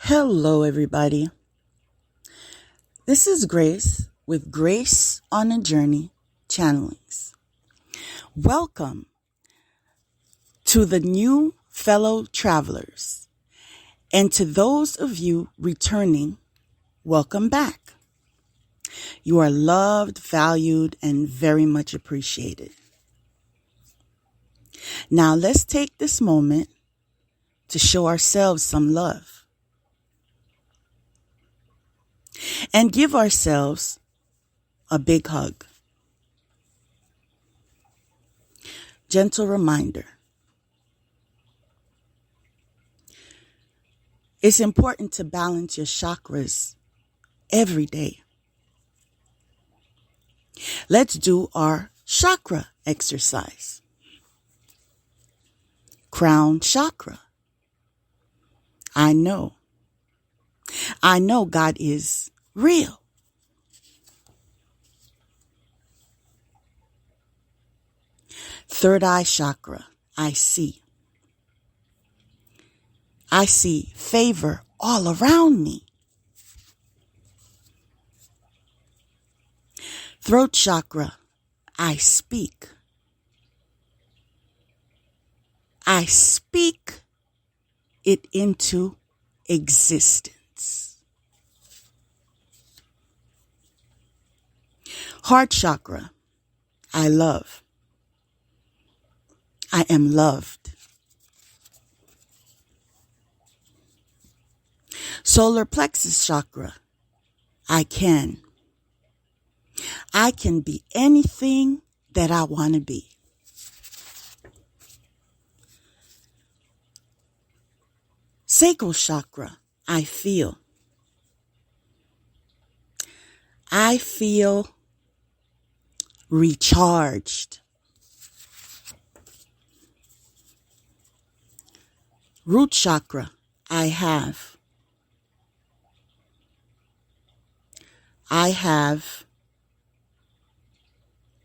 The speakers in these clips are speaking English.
Hello, everybody. This is Grace with Grace on a Journey Channelings. Welcome to the new fellow travelers, and to those of you returning, welcome back. You are loved, valued, and very much appreciated. Now let's take this moment to show ourselves some love and give ourselves a big hug. Gentle reminder. It's important to balance your chakras every day. Let's do our chakra exercise. Crown chakra. I know God is real. Third eye chakra. I see favor all around me. Throat chakra. I speak it into existence. Heart chakra. I love. I am loved. Solar plexus chakra. I can be anything that I want to be. Sacral chakra. I feel recharged. Root chakra. I have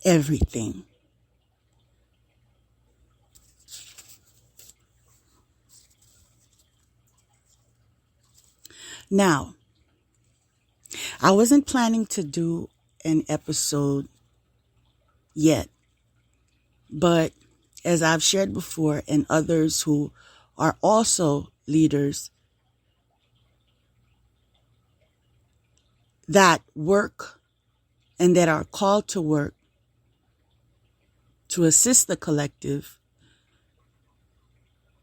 everything. Now, I wasn't planning to do an episode yet, but as I've shared before, and others who are also leaders that work and that are called to work to assist the collective,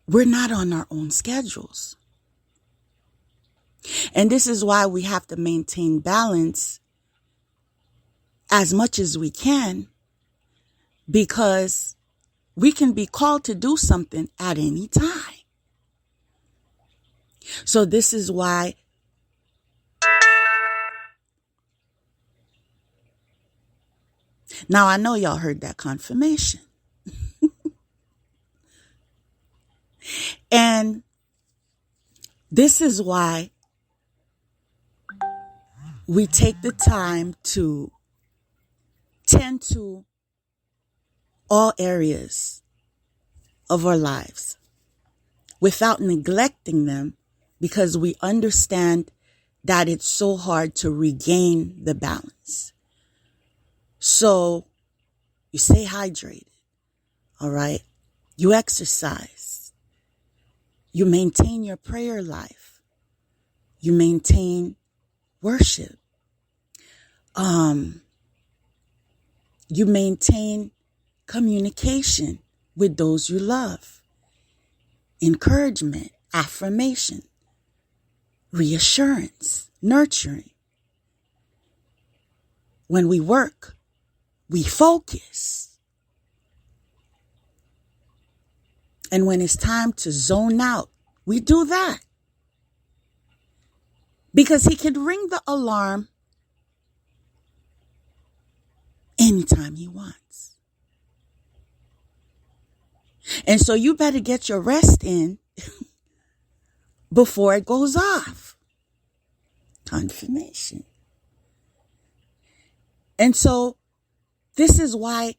we're not on our own schedules. And this is why we have to maintain balance as much as we can, because we can be called to do something at any time. So this is why now I know y'all heard that confirmation. And this is why we take the time to tend to all areas of our lives without neglecting them, because we understand that it's so hard to regain the balance. So you stay hydrated, all right? You exercise. You maintain your prayer life. You maintain worship. You maintain communication with those you love. Encouragement, affirmation, reassurance, nurturing. When we work, we focus. And when it's time to zone out, we do that. Because he can ring the alarm anytime he wants. And so you better get your rest in before it goes off. Confirmation. And so this is why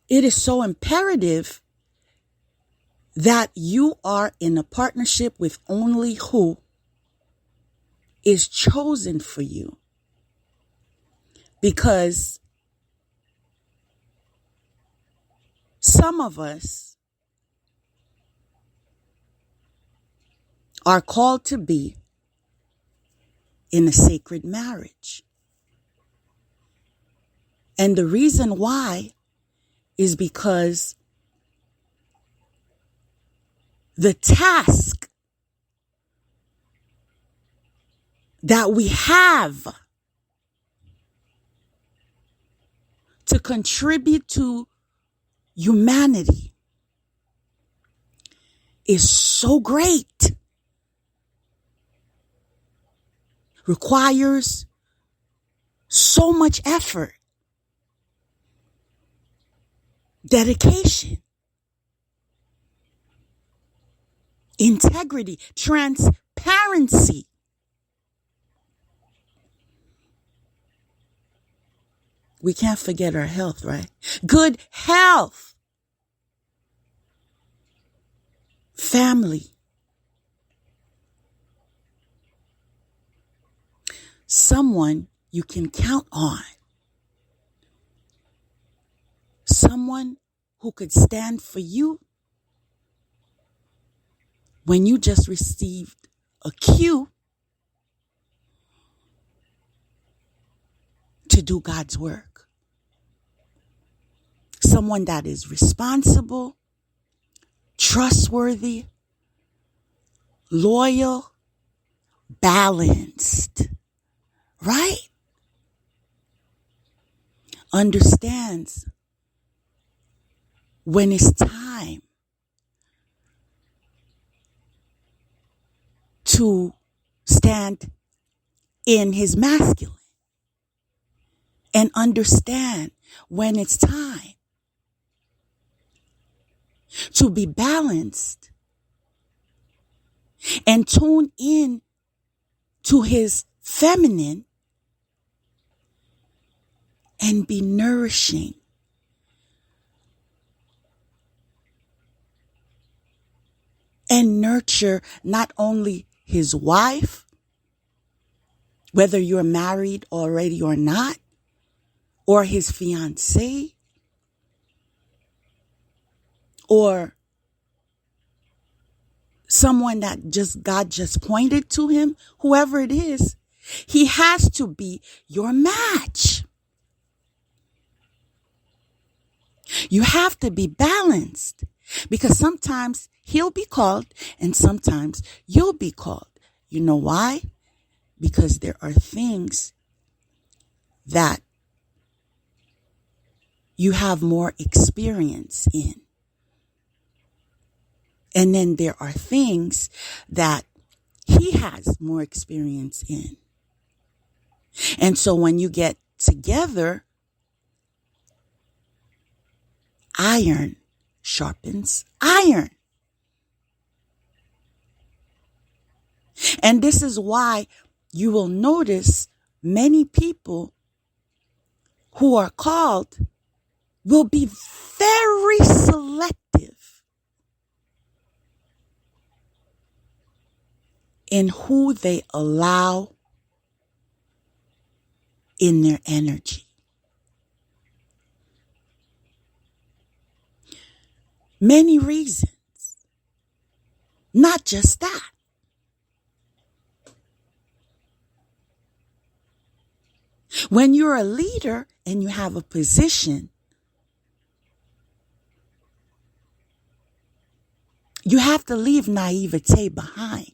it is so imperative that you are in a partnership with only who is chosen for you because some of us are called to be in a sacred marriage. And the reason why is because the task that we have to contribute to humanity is so great, requires so much effort, dedication, integrity, transparency. We can't forget our health, right? Good health, family, someone you can count on, someone who could stand for you when you just received a cue to do God's work. Someone that is responsible, trustworthy, loyal, balanced, right? Understands when it's time to stand in his masculine and understand when it's time to be balanced and tune in to his feminine and be nourishing and nurture not only his wife, whether you're married already or not, or his fiancée, or someone that God just pointed to him, whoever it is, he has to be your match. You have to be balanced because sometimes he'll be called and sometimes you'll be called. You know why? Because there are things that you have more experience in. And then there are things that he has more experience in. And so when you get together, iron sharpens iron. And this is why you will notice many people who are called will be very selective in who they allow in their energy. Many reasons. Not just that. When you're a leader and you have a position, you have to leave naivete behind.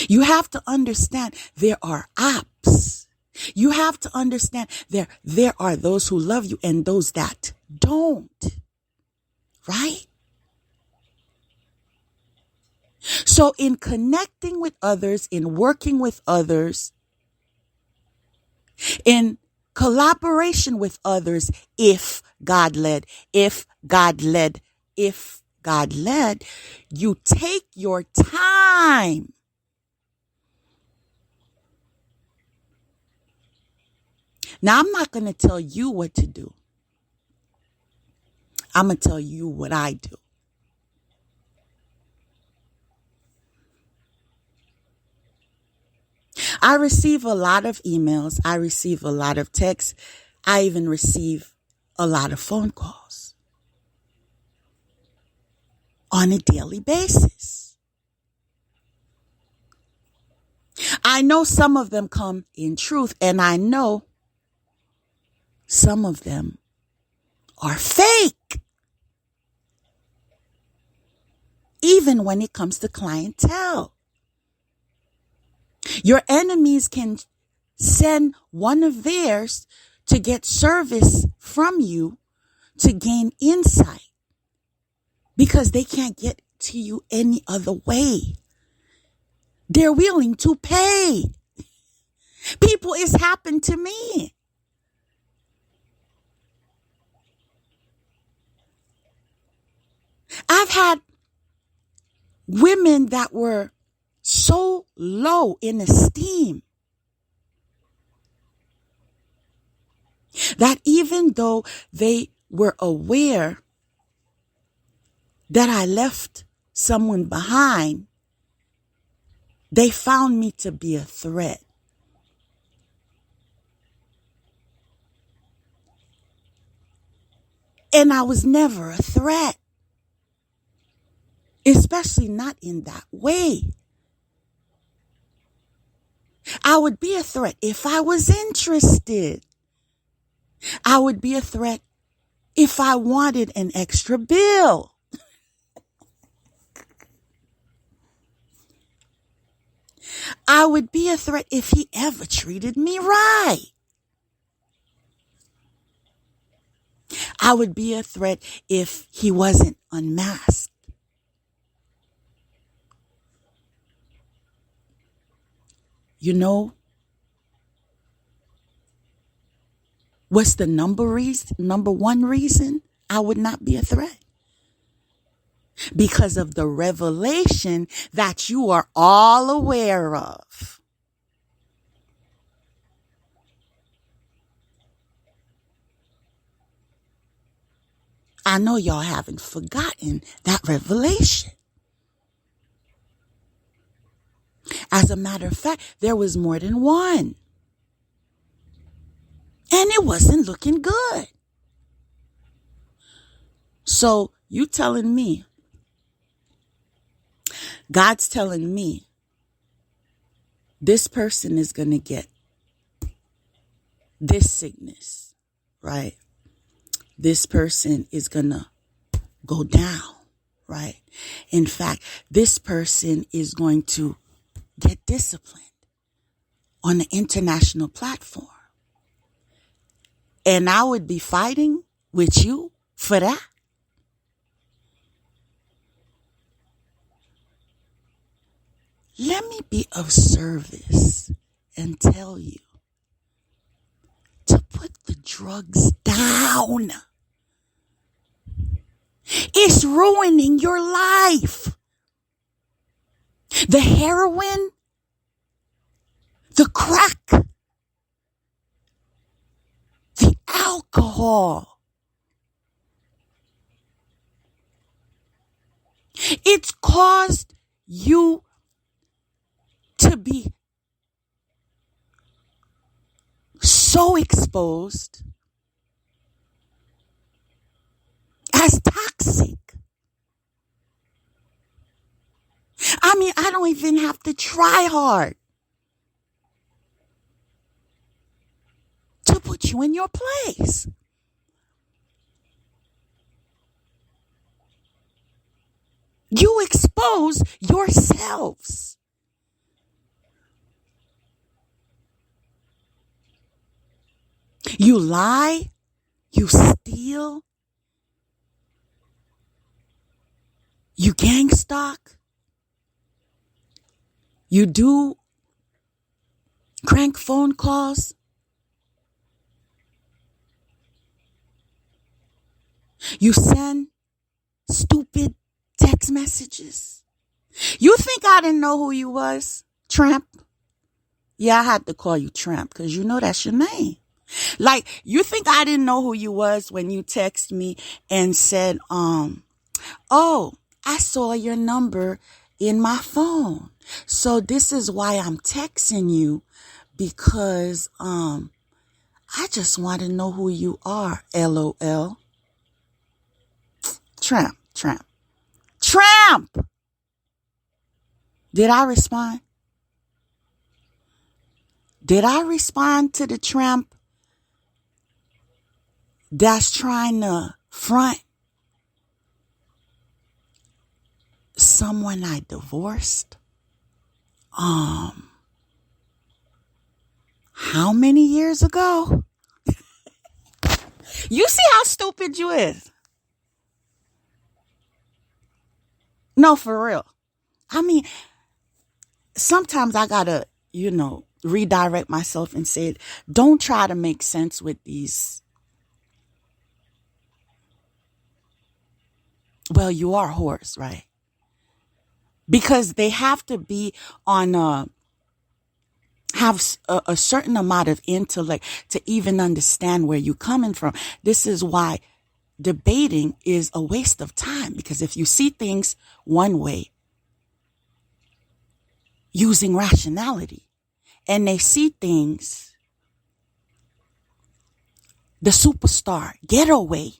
You have to understand there are ops. You have to understand there are those who love you and those that don't. Right? So in connecting with others, in working with others, in collaboration with others, if God led, you take your time. Now, I'm not going to tell you what to do. I'm going to tell you what I do. I receive a lot of emails. I receive a lot of texts. I even receive a lot of phone calls on a daily basis. I know some of them come in truth, and I know some of them are fake. Even when it comes to clientele. Your enemies can send one of theirs to get service from you to gain insight because they can't get to you any other way. They're willing to pay. People, it's happened to me. I've had women that were so low in esteem that even though they were aware that I left someone behind, they found me to be a threat. And I was never a threat, especially not in that way. I would be a threat if I was interested. I would be a threat if I wanted an extra bill. I would be a threat if he ever treated me right. I would be a threat if he wasn't unmasked. You know, what's the number one reason I would not be a threat? Because of the revelation that you are all aware of. I know y'all haven't forgotten that revelation. As a matter of fact, there was more than one. And it wasn't looking good. So you telling me, God's telling me, this person is going to get this sickness, right? This person is going to go down, right? In fact, this person is going to get disciplined on the international platform. And I would be fighting with you for that. Let me be of service and tell you to put the drugs down. It's ruining your life. The heroin, the crack, the alcohol. It's caused you to be so exposed as toxic. I mean, I don't even have to try hard to put you in your place. You expose yourselves. You lie, you steal, you gang stalk, you do crank phone calls, you send stupid text messages. You think I didn't know who you was, Tramp? Yeah, I had to call you Tramp because you know that's your name. Like, you think I didn't know who you was when you text me and said, oh, I saw your number in my phone. So this is why I'm texting you, because I just want to know who you are. LOL. Tramp, tramp, tramp. Did I respond? Did I respond to the tramp that's trying to front someone I divorced? How many years ago? You see how stupid you is? No, for real. I mean, sometimes I gotta, redirect myself and say, don't try to make sense with these. Well, you are whores, right? Because they have to be on have a certain amount of intellect to even understand where you're coming from. This is why debating is a waste of time, because if you see things one way using rationality, and they see things the superstar getaway,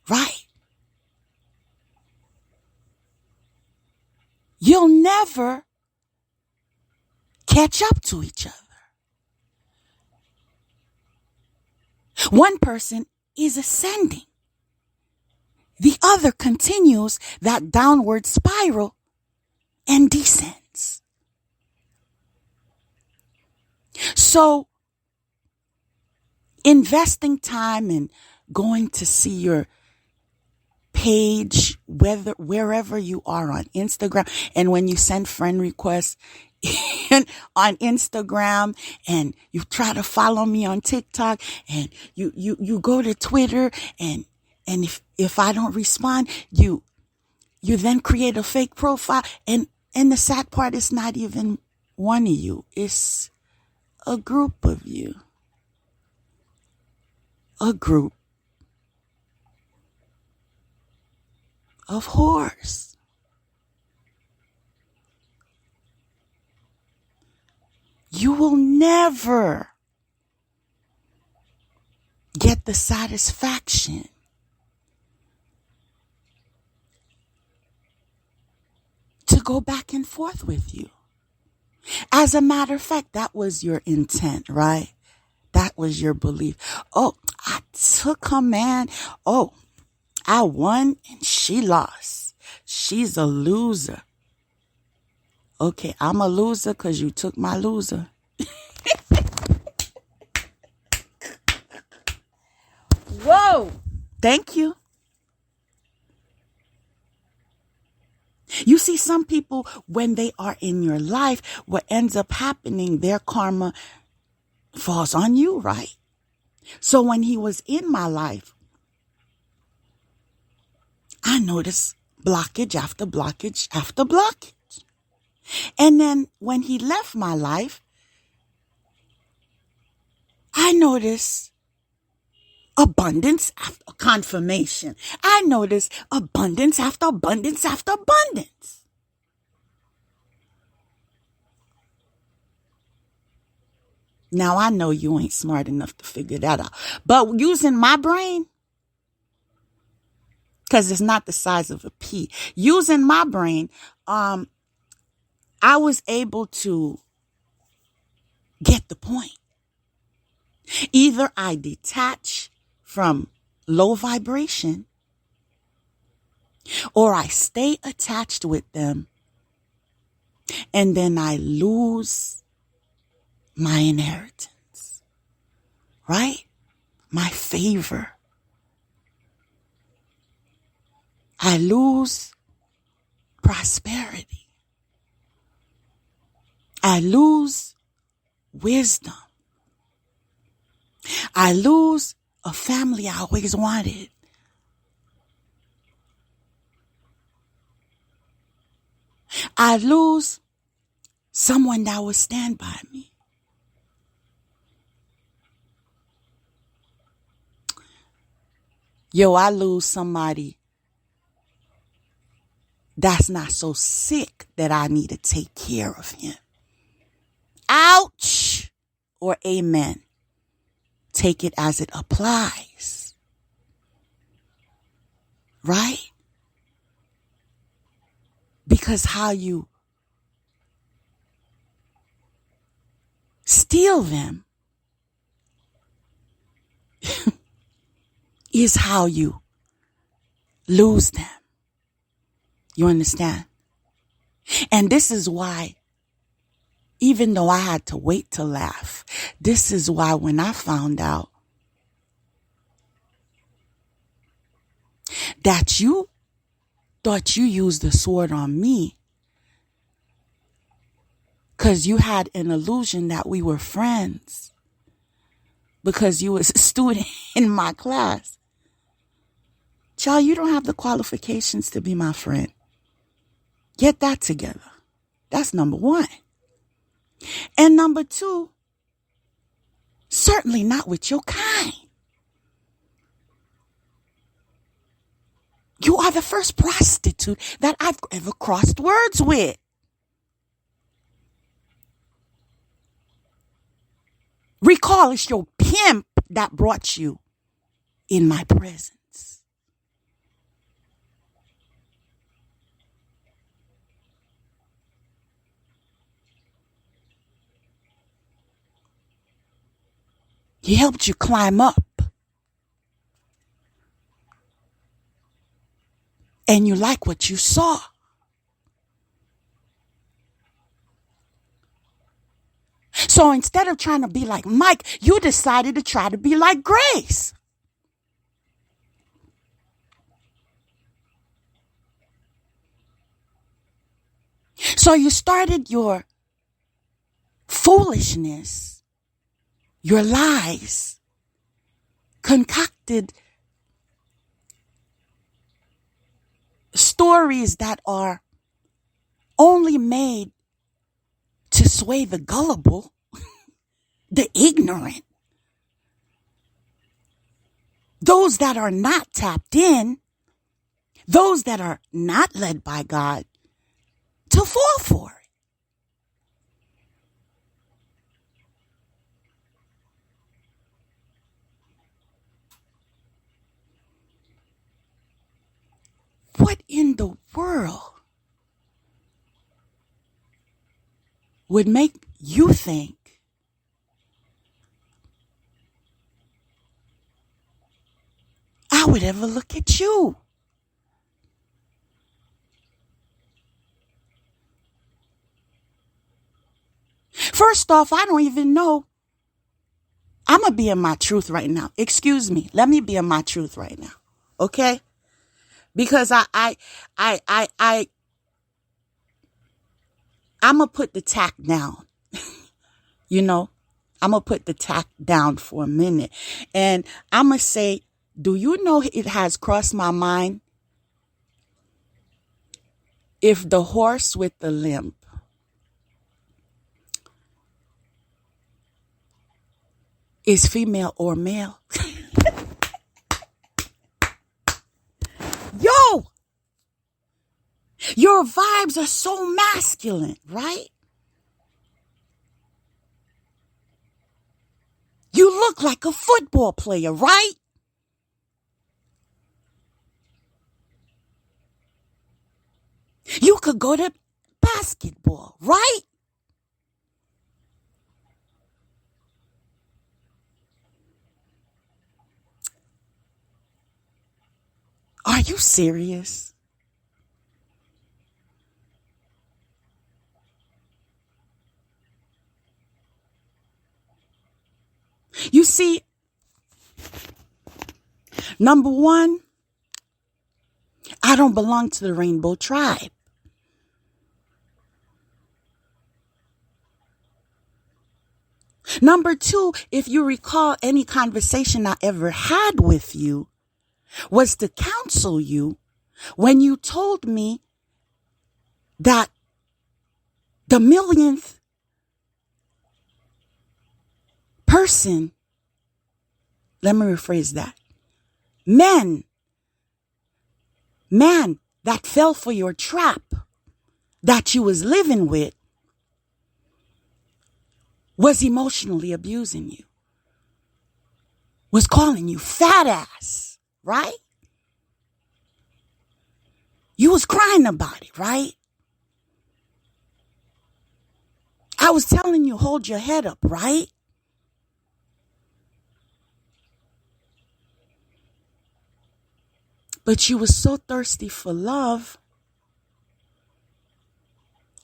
right? You'll never catch up to each other. One person is ascending. The other continues that downward spiral and descends. So, investing time and going to see your page, wherever you are on Instagram, and when you send friend requests on Instagram, and you try to follow me on TikTok, and you go to Twitter, and if I don't respond, you then create a fake profile, and the sad part is not even one of you, it's a group of you. A group of whores. You will never get the satisfaction to go back and forth with you. As a matter of fact, that was your intent, right? That was your belief. Oh, I took her, man. Oh, I won and she lost. She's a loser. Okay, I'm a loser because you took my loser. Whoa. Thank you. You see, some people, when they are in your life, what ends up happening, their karma falls on you, right? So when he was in my life, I noticed blockage after blockage after blockage. And then when he left my life, I noticed abundance after confirmation. I noticed abundance after abundance after abundance. Now, I know you ain't smart enough to figure that out. But using my brain, because it's not the size of a pea, using my brain, I was able to get the point. Either I detach from low vibration, or I stay attached with them, and then I lose my inheritance, right? My favor. I lose prosperity. I lose wisdom. I lose a family I always wanted. I lose someone that would stand by me. Yo, I lose somebody that's not so sick that I need to take care of him. Ouch or amen. Take it as it applies. Right? Because how you steal them is how you lose them. You understand? And this is why, even though I had to wait to laugh, this is why when I found out that you thought you used the sword on me because you had an illusion that we were friends because you was a student in my class. Child, you don't have the qualifications to be my friend. Get that together. That's number one. And number two, certainly not with your kind. You are the first prostitute that I've ever crossed words with. Recall, it's your pimp that brought you in my presence. He helped you climb up. And you like what you saw. So instead of trying to be like Mike, you decided to try to be like Grace. So you started your foolishness, your lies, concocted stories that are only made to sway the gullible, the ignorant, those that are not tapped in, those that are not led by God to fall for it. What in the world would make you think I would ever look at you? First off, I don't even know. I'm going to be in my truth right now. Excuse me. Let me be in my truth right now. Okay? Because I'm going to put the tack down. You know, I'm going to put the tack down for a minute. And I'm going to say, do you know it has crossed my mind if the horse with the limp is female or male? Yo! Your vibes are so masculine, right? You look like a football player, right? You could go to basketball, right? Are you serious? You see, number one, I don't belong to the Rainbow Tribe. Number two, if you recall, any conversation I ever had with you was to counsel you when you told me that the millionth person, let me rephrase that, man that fell for your trap that you was living with was emotionally abusing you, was calling you fat ass, right? You was crying about it, right? I was telling you, hold your head up, right? But you was so thirsty for love,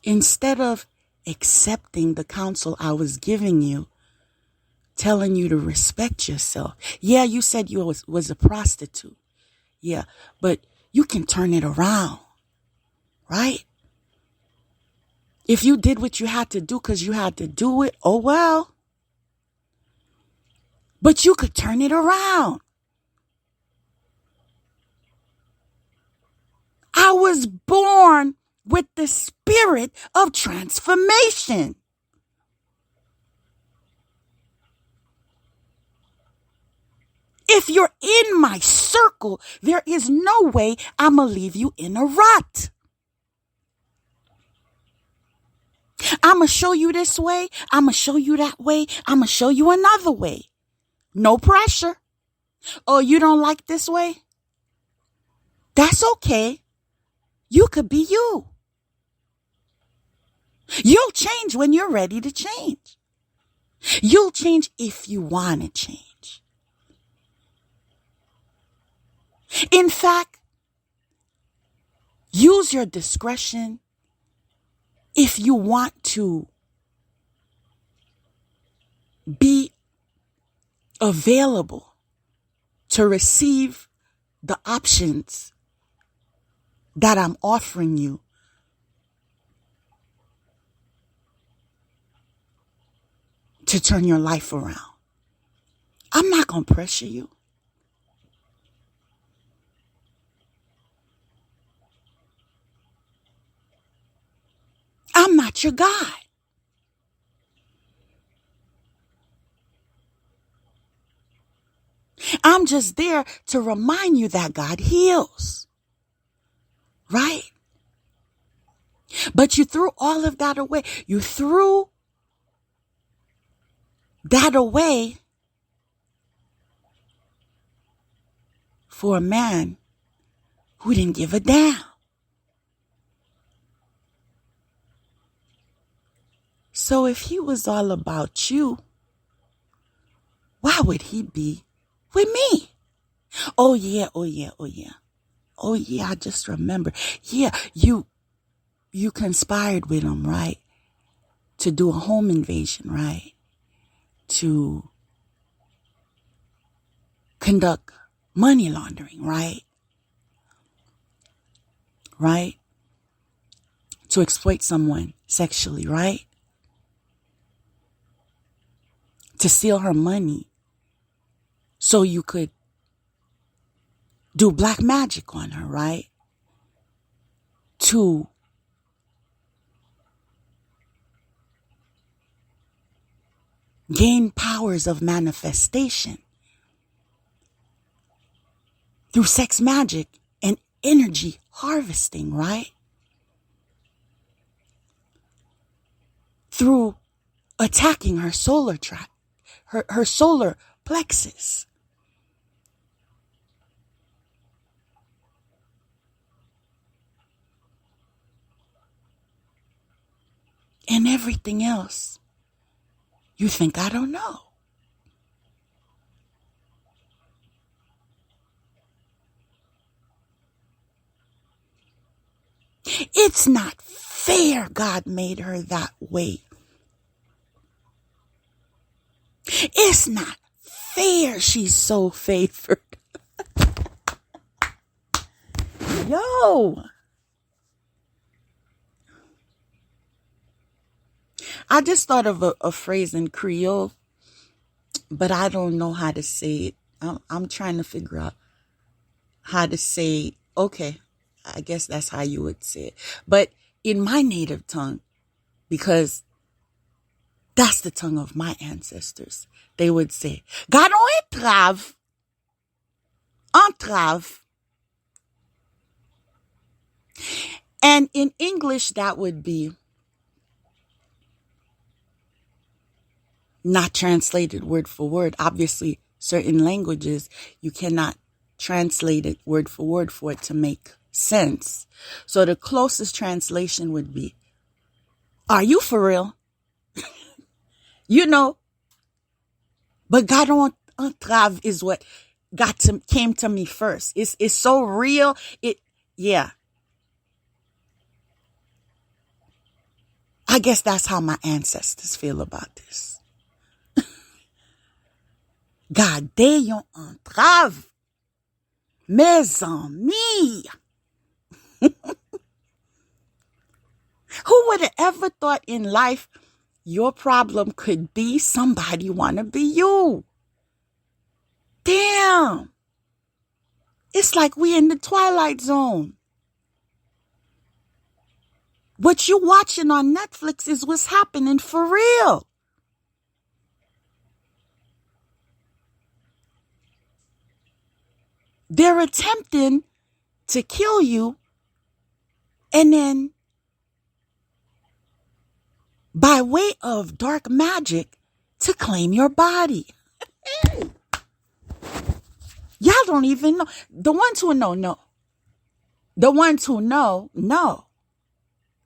instead of accepting the counsel I was giving you, telling you to respect yourself. Yeah, you said you was a prostitute. Yeah, but you can turn it around, right? If you did what you had to do because you had to do it, oh well. But you could turn it around. I was born with the spirit of transformation. If you're in my circle, there is no way I'm going to leave you in a rut. I'm going to show you this way. I'm going to show you that way. I'm going to show you another way. No pressure. Oh, you don't like this way? That's okay. You could be you. You'll change when you're ready to change. You'll change if you want to change. In fact, use your discretion if you want to be available to receive the options that I'm offering you. To turn your life around. I'm not going to pressure you. I'm not your God. I'm just there to remind you that God heals. Right? But you threw all of that away. You threw that away for a man who didn't give a damn. So if he was all about you, why would he be with me? Oh yeah, oh yeah, oh yeah. Oh yeah, I just remember. Yeah, you conspired with him, right? To do a home invasion, right? To conduct money laundering, right? Right? To exploit someone sexually, right? To steal her money so you could do black magic on her, right? To gain powers of manifestation through sex magic and energy harvesting, right? Through attacking her solar tract, her solar plexus. And everything else you think I don't know. It's not fair God made her that way. It's not fair she's so favored. Yo. I just thought of a phrase in Creole, but I don't know how to say it. I'm trying to figure out how to say, okay, I guess that's how you would say it. But in my native tongue, because that's the tongue of my ancestors, they would say, Gardons entrave. Entrave. And in English, that would be not translated word for word. Obviously, certain languages, you cannot translate it word for it to make sense. So the closest translation would be, are you for real? You know, but garde un trave is what came to me first. It's so real. Yeah. I guess that's how my ancestors feel about this. Garde un trave, mes amis. Who would have ever thought in life your problem could be somebody want to be you? Damn. It's like we in the Twilight Zone. What you watching on Netflix is what's happening for real. They're attempting to kill you, and then by way of dark magic to claim your body. Y'all don't even know. The ones who know. The ones who know.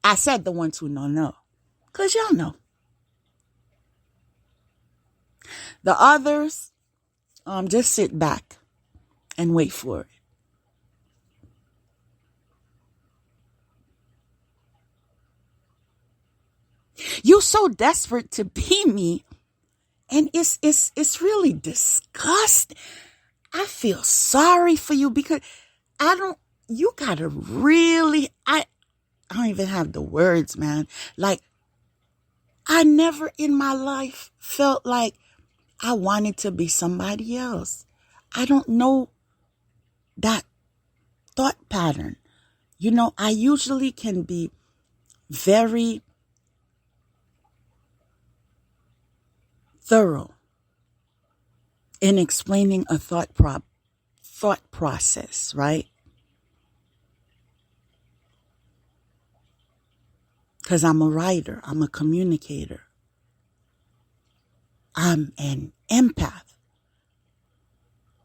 I said the ones who know. Because y'all know. The others, just sit back and wait for it. You so desperate to be me, and it's really disgusting. I feel sorry for you because you gotta really, I don't even have the words, man. Like, I never in my life felt like I wanted to be somebody else. I don't know that thought pattern. You know, I usually can be very thorough in explaining a thought process, right? Because I'm a writer, I'm a communicator, I'm an empath.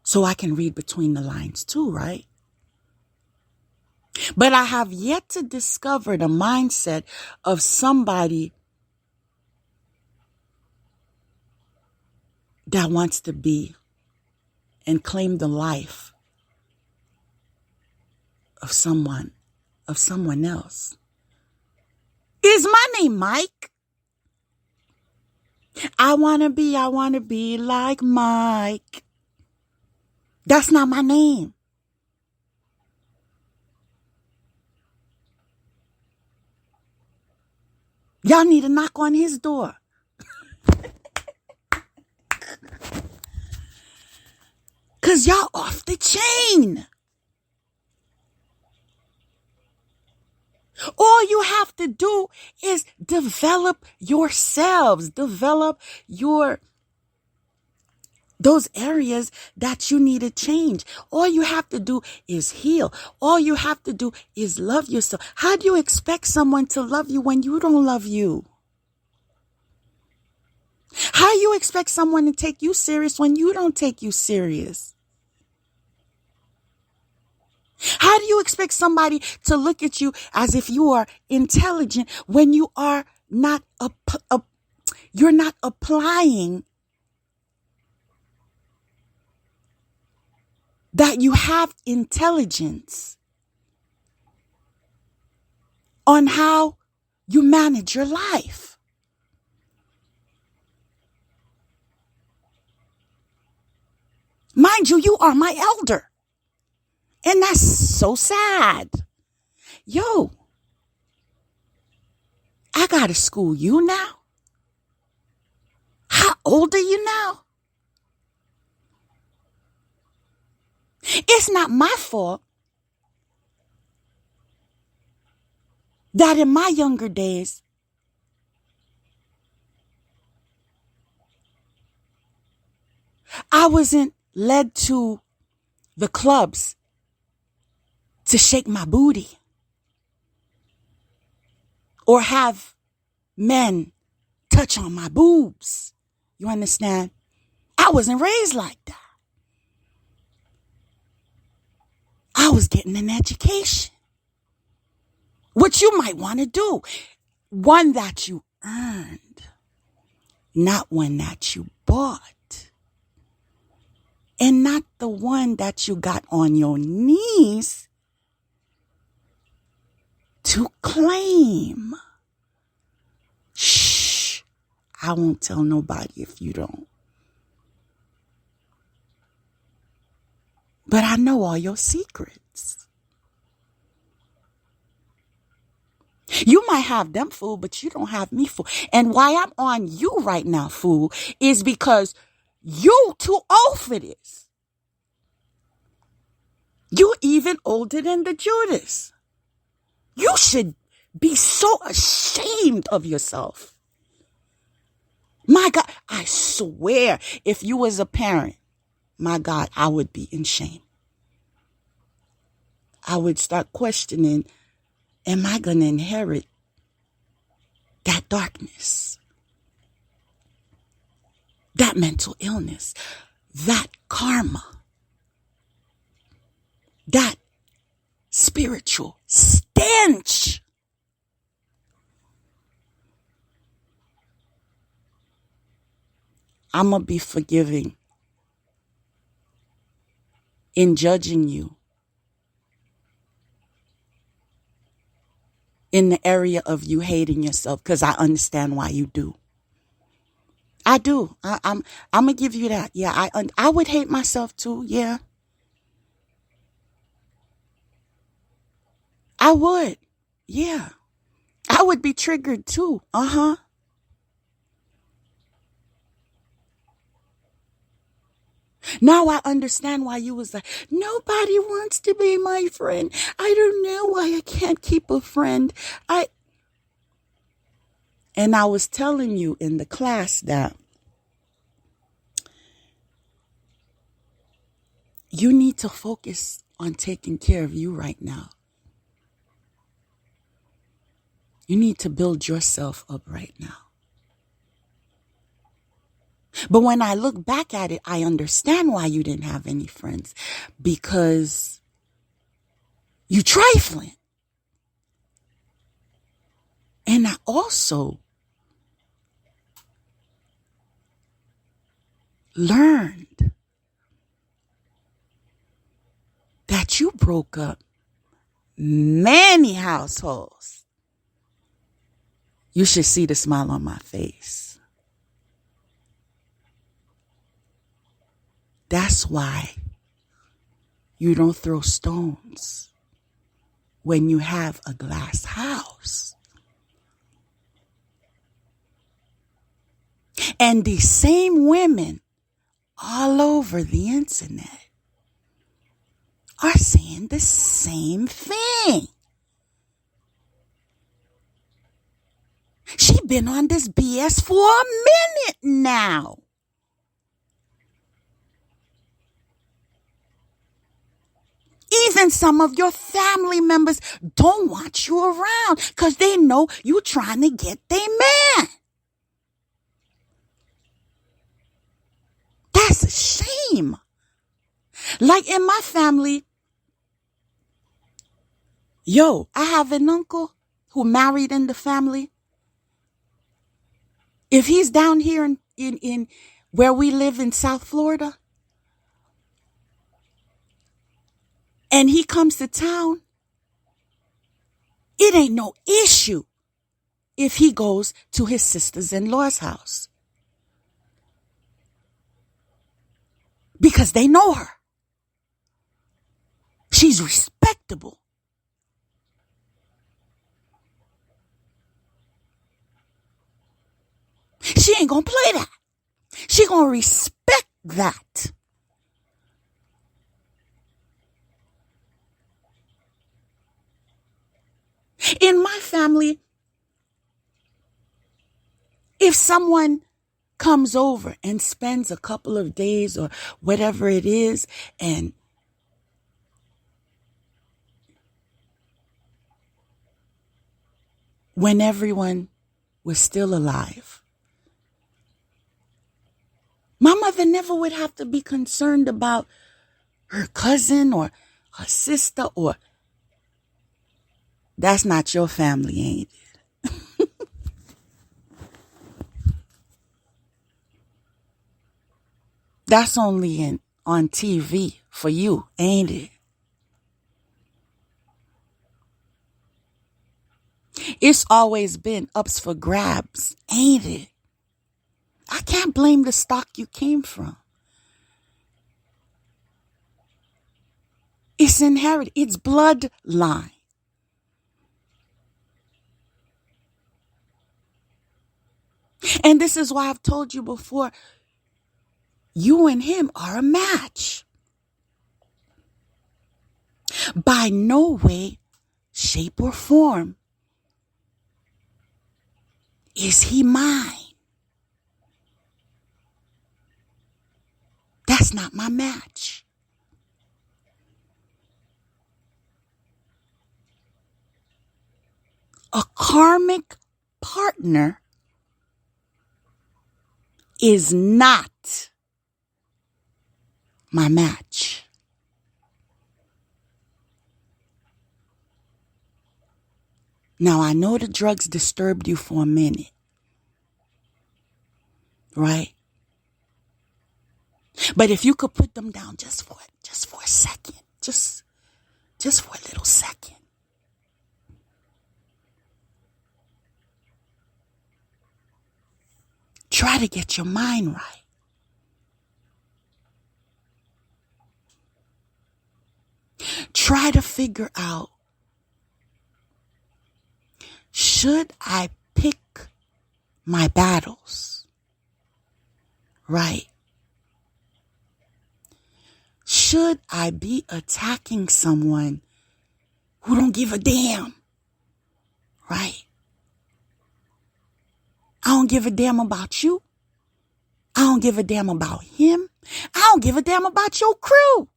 So I can read between the lines too, right? But I have yet to discover the mindset of somebody that wants to be and claim the life of someone else. Is my name Mike? I want to be like Mike. That's not my name. Y'all need to knock on his door. Because y'all off the chain. All you have to do is develop yourselves. Develop those areas that you need to change. All you have to do is heal. All you have to do is love yourself. How do you expect someone to love you when you don't love you? How do you expect someone to take you serious when you don't take you serious? How do you expect somebody to look at you as if you are intelligent when you are not you're not applying that you have intelligence on how you manage your life? Mind you, you are my elder. And that's so sad. Yo, I gotta school you now? How old are you now? It's not my fault that in my younger days, I wasn't led to the clubs to shake my booty. or have men touch on my boobs. You understand? I wasn't raised like that. I was getting an education, which you might want to do. One that you earned, not one that you bought. And not the one that you got on your knees to claim. Shh, I won't tell nobody if you don't. But I know all your secrets. You might have them, fool, but you don't have me, fool. And why I'm on you right now, fool, is because you too old for this. You even older than the Judas. You should be so ashamed of yourself. My God, I swear, if you was a parent, my God, I would be in shame. I would start questioning, am I going to inherit that darkness, that mental illness, that karma, that spiritual stench? I'm going to be forgiving in judging you in the area of you hating yourself, because I understand why you do. I do. I'm gonna give you that. Yeah, I would hate myself too. Yeah, I would. Yeah, I would be triggered too. Now I understand why you was like, nobody wants to be my friend. I don't know why I can't keep a friend. And I was telling you in the class that you need to focus on taking care of you right now. You need to build yourself up right now. But when I look back at it, I understand why you didn't have any friends. Because you trifling. And I also learned that you broke up many households. You should see the smile on my face. That's why you don't throw stones when you have a glass house. And these same women all over the internet are saying the same thing. She been on this BS for a minute now. Even some of your family members don't want you around because they know you trying to get their man. That's a shame. Like in my family, I have an uncle who married in the family. If he's down here in where we live in South Florida, and he comes to town, it ain't no issue if he goes to his sister's-in-law's house. Because they know her. She's respectable. She ain't gonna play that. She gonna respect that. In my family, if someone comes over and spends a couple of days or whatever it is, and when everyone was still alive. My mother never would have to be concerned about her cousin or her sister or that's not your family, ain't it? That's only on TV for you, ain't it? It's always been ups for grabs, ain't it? I can't blame the stock you came from. It's inherited. It's bloodline. And this is why I've told you before, you and him are a match. By no way, shape, or form is he mine. That's not my match. A karmic partner is not my match. Now, I know the drugs disturbed you for a minute, right? But if you could put them down just for a second, just for a little second. Try to get your mind right. Try to figure out, should I pick my battles? Right? Should I be attacking someone who don't give a damn? Right? I don't give a damn about you. I don't give a damn about him. I don't give a damn about your crew.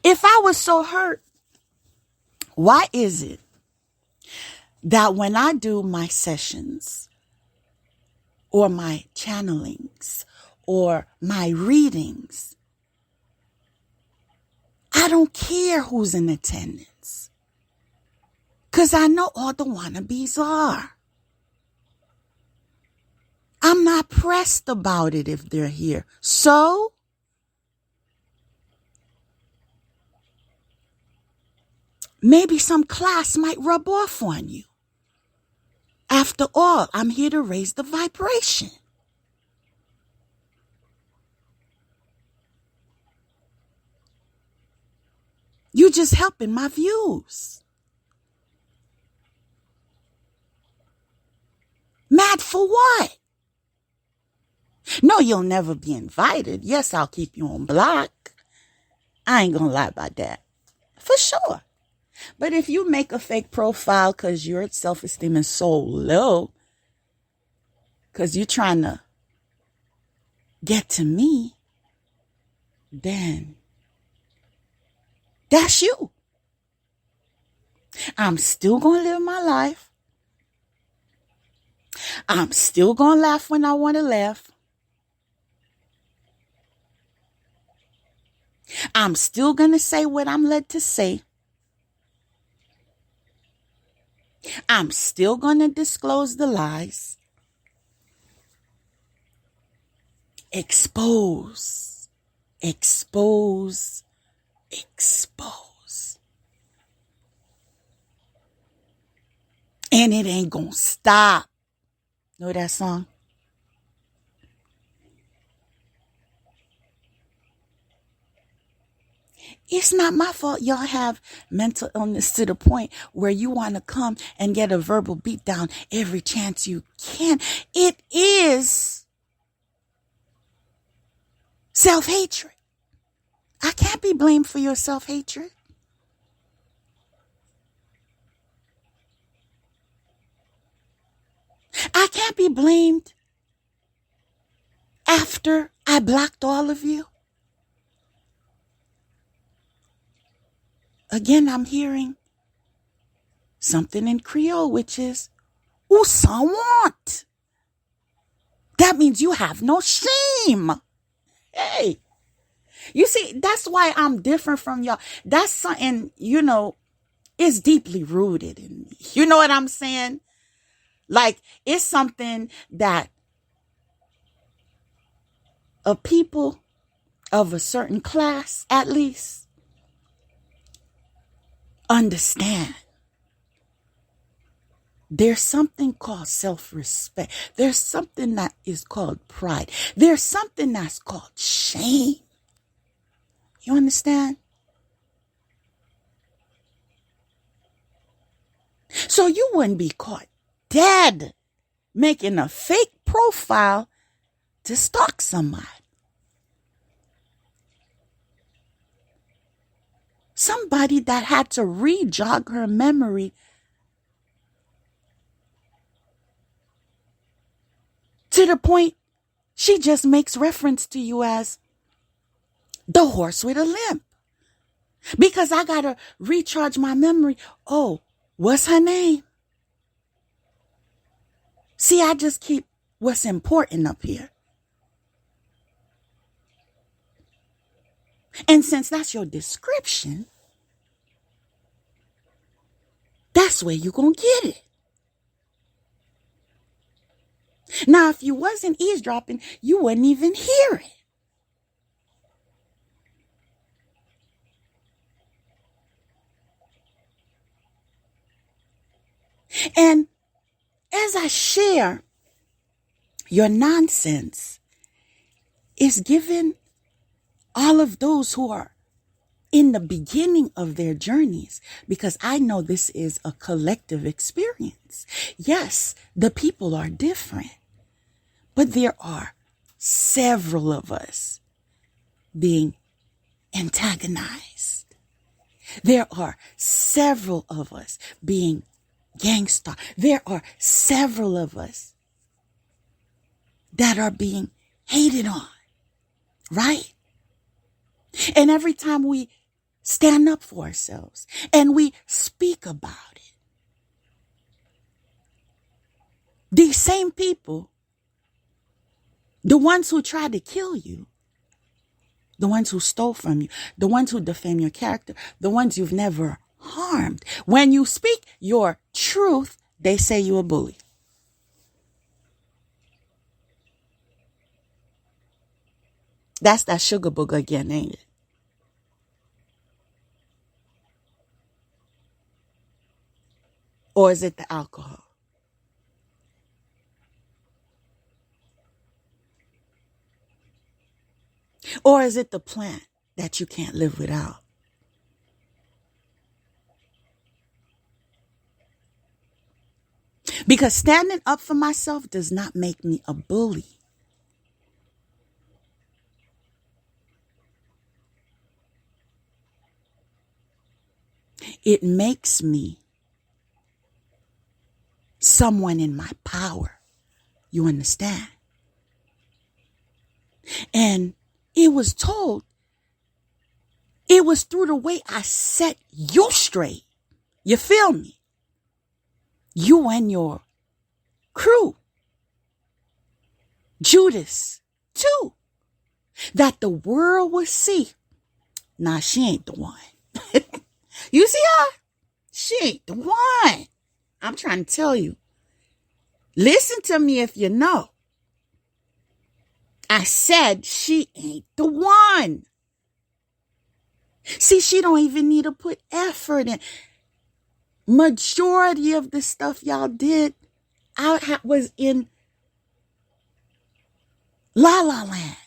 If I was so hurt, why is it that when I do my sessions or my channelings or my readings, I don't care who's in attendance? Because I know all the wannabes are. I'm not pressed about it if they're here. So, maybe some class might rub off on you. After all, I'm here to raise the vibration. You just helping my views. Mad for what? No, you'll never be invited. Yes, I'll keep you on block. I ain't gonna lie about that. For sure. But if you make a fake profile because your self-esteem is so low, because you're trying to get to me, then that's you. I'm still going to live my life. I'm still going to laugh when I want to laugh. I'm still going to say what I'm led to say. I'm still going to disclose the lies. Expose. Expose. Expose. And it ain't going to stop. Know that song? It's not my fault y'all have mental illness to the point where you want to come and get a verbal beatdown every chance you can. It is self-hatred. I can't be blamed for your self-hatred. I can't be blamed after I blocked all of you. again, I'm hearing something in Creole, which is, ou sans want. That means you have no shame. Hey, you see, that's why I'm different from y'all. That's something, it's deeply rooted in me. You know what I'm saying? Like, it's something that a people of a certain class, at least, understand. There's something called self-respect. There's something that is called pride. There's something that's called shame. You understand? So you wouldn't be caught dead making a fake profile to stalk somebody. Somebody that had to re-jog her memory to the point she just makes reference to you as the horse with a limp. Because I got to recharge my memory. Oh, what's her name? See, I just keep what's important up here. And since that's your description, that's where you're going to get it. Now, if you wasn't eavesdropping, you wouldn't even hear it. And as I share your nonsense, it's given all of those who are in the beginning of their journeys, because I know this is a collective experience. Yes, the people are different, but there are several of us being antagonized. There are several of us being gangster. There are several of us that are being hated on, right? And every time we stand up for ourselves and we speak about it, these same people, the ones who tried to kill you, the ones who stole from you, the ones who defame your character, the ones you've never harmed, when you speak your truth, they say you a bully. That's that sugar booger again, ain't it? Or is it the alcohol? Or is it the plant that you can't live without? Because standing up for myself does not make me a bully. It makes me someone in my power. You understand? And it was told, it was through the way I set you straight. You feel me? You and your crew, Judas, too, that the world will see. Nah, she ain't the one. You see her? She ain't the one. I'm trying to tell you. Listen to me if you know. I said she ain't the one. See, she don't even need to put effort in. Majority of the stuff y'all did, I was in La La Land.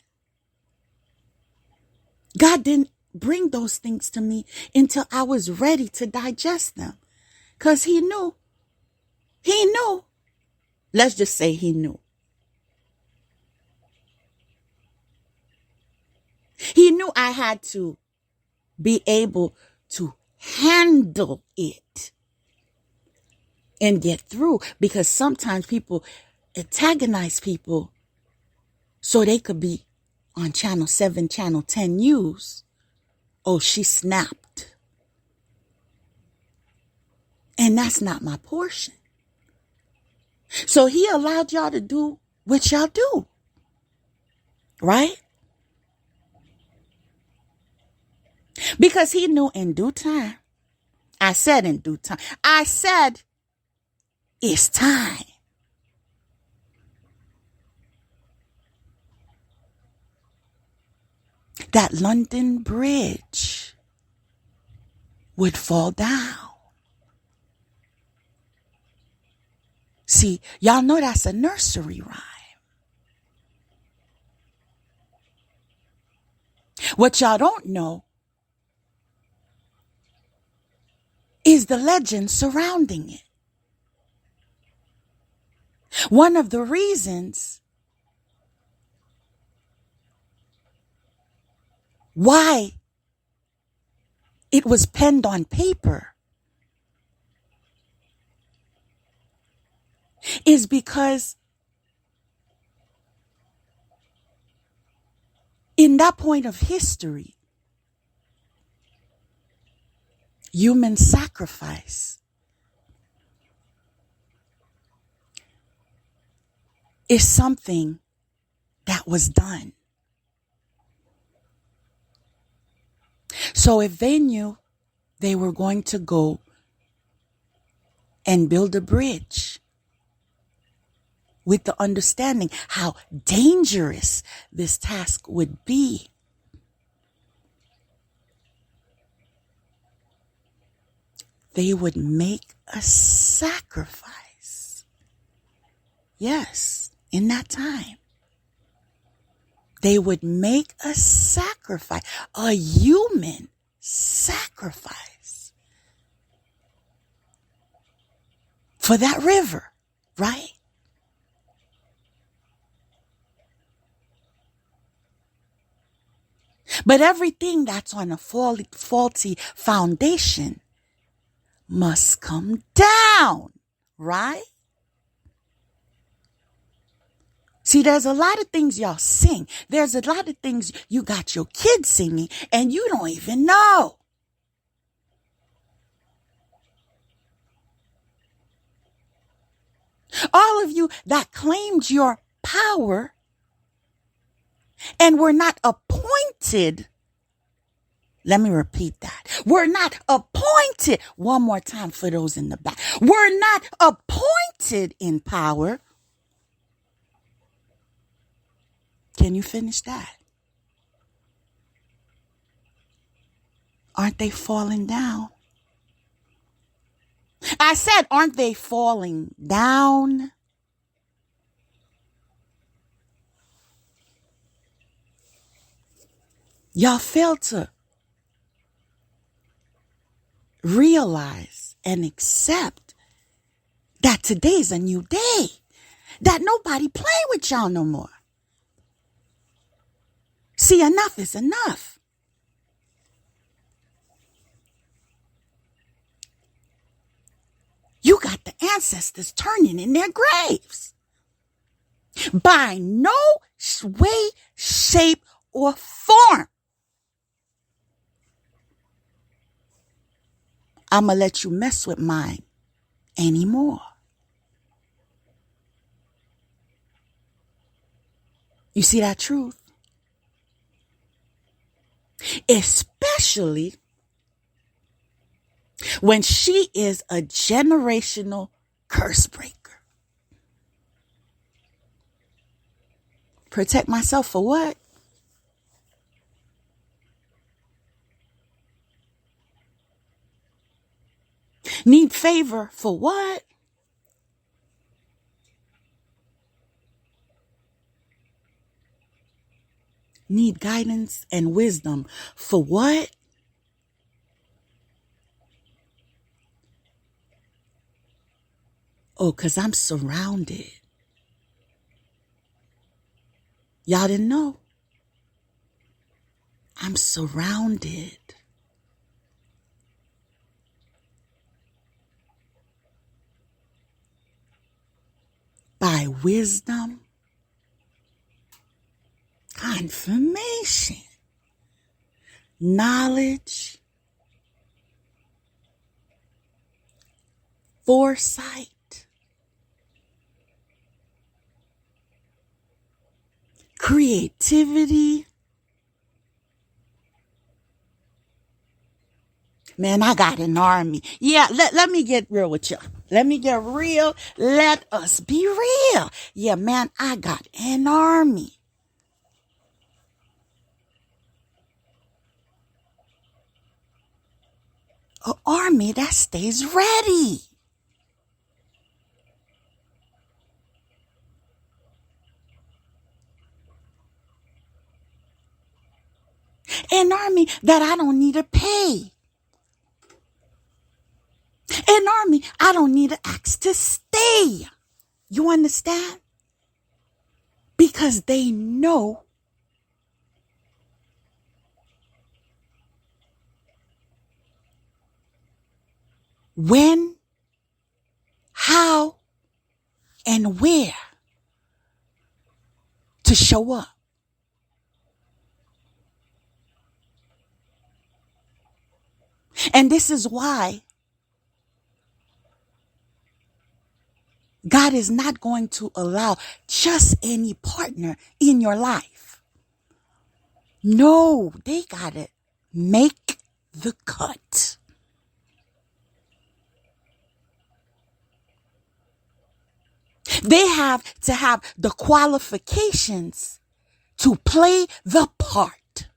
God didn't bring those things to me until I was ready to digest them. Because he knew. He knew. Let's just say he knew. He knew I had to be able to handle it and get through, because sometimes people antagonize people so they could be on channel 7, channel 10 news. Oh, she snapped. And that's not my portion. So he allowed y'all to do what y'all do. Right? Because he knew in due time. I said in due time. I said it's time. That London Bridge would fall down. See, y'all know that's a nursery rhyme. What y'all don't know is the legend surrounding it. One of the reasons why it was penned on paper is because in that point of history, human sacrifice is something that was done. So if they knew they were going to go and build a bridge with the understanding how dangerous this task would be, they would make a sacrifice. Yes, in that time. They would make a sacrifice, a human sacrifice for that river, right? But everything that's on a faulty foundation must come down, right? See, there's a lot of things y'all sing. There's a lot of things you got your kids singing and you don't even know. All of you that claimed your power and were not appointed. Let me repeat that. We're not appointed. One more time for those in the back. We're not appointed in power. Can you finish that? Aren't they falling down? I said, aren't they falling down? Y'all fail to realize and accept that today's a new day. That nobody playing with y'all no more. See, enough is enough. You got the ancestors turning in their graves. By no way, shape, or form, I'm going to let you mess with mine anymore. You see that truth? Especially when she is a generational curse breaker. Protect myself for what? Need favor for what? Need guidance and wisdom for what? Oh, because I'm surrounded. Y'all didn't know? I'm surrounded by wisdom, confirmation, knowledge, foresight, creativity. Man, I got an army. Yeah, let me get real with you. Let me get real. Let us be real. Yeah, man, I got an army. An army that stays ready. An army that I don't need to pay. An army I don't need to ask to stay. You understand? Because they know when, how, and where to show up. And this is why God is not going to allow just any partner in your life. No, they gotta make the cut. They have to have the qualifications to play the part.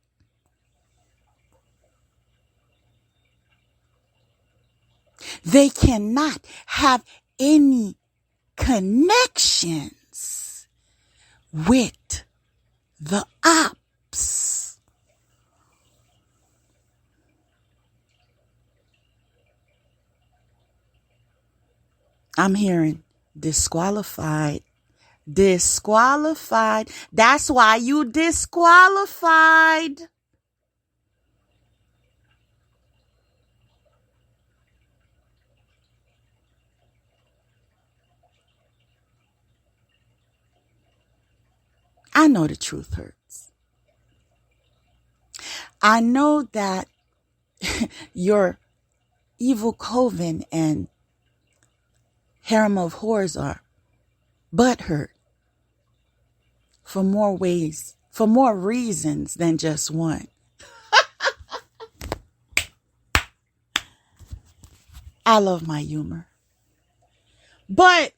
They cannot have any connections with the ops. I'm hearing disqualified. Disqualified. That's why you disqualified. I know the truth hurts. I know that your evil coven and harem of whores are butthurt for more ways, for more reasons than just one. I love my humor. But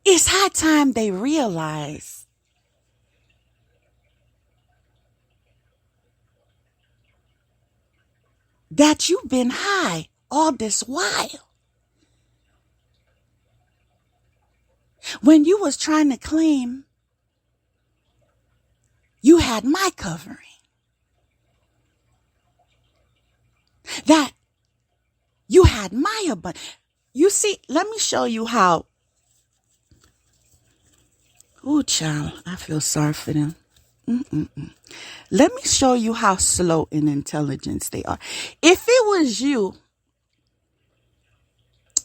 it's high time they realize that you've been high all this while. When you was trying to claim you had my covering, that you had my abundance. You see, let me show you how. Ooh, child, I feel sorry for them. Let me show you how slow in intelligence they are. If it was you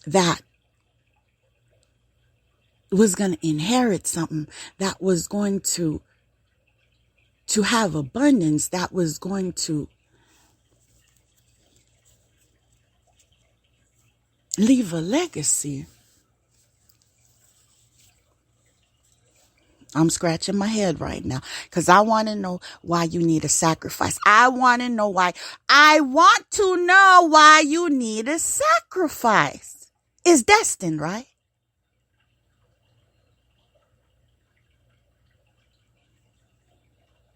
that was going to inherit something, that was going to have abundance, that was going to leave a legacy, I'm scratching my head right now because I want to know why you need a sacrifice. I want to know why you need a sacrifice. It's destined, right?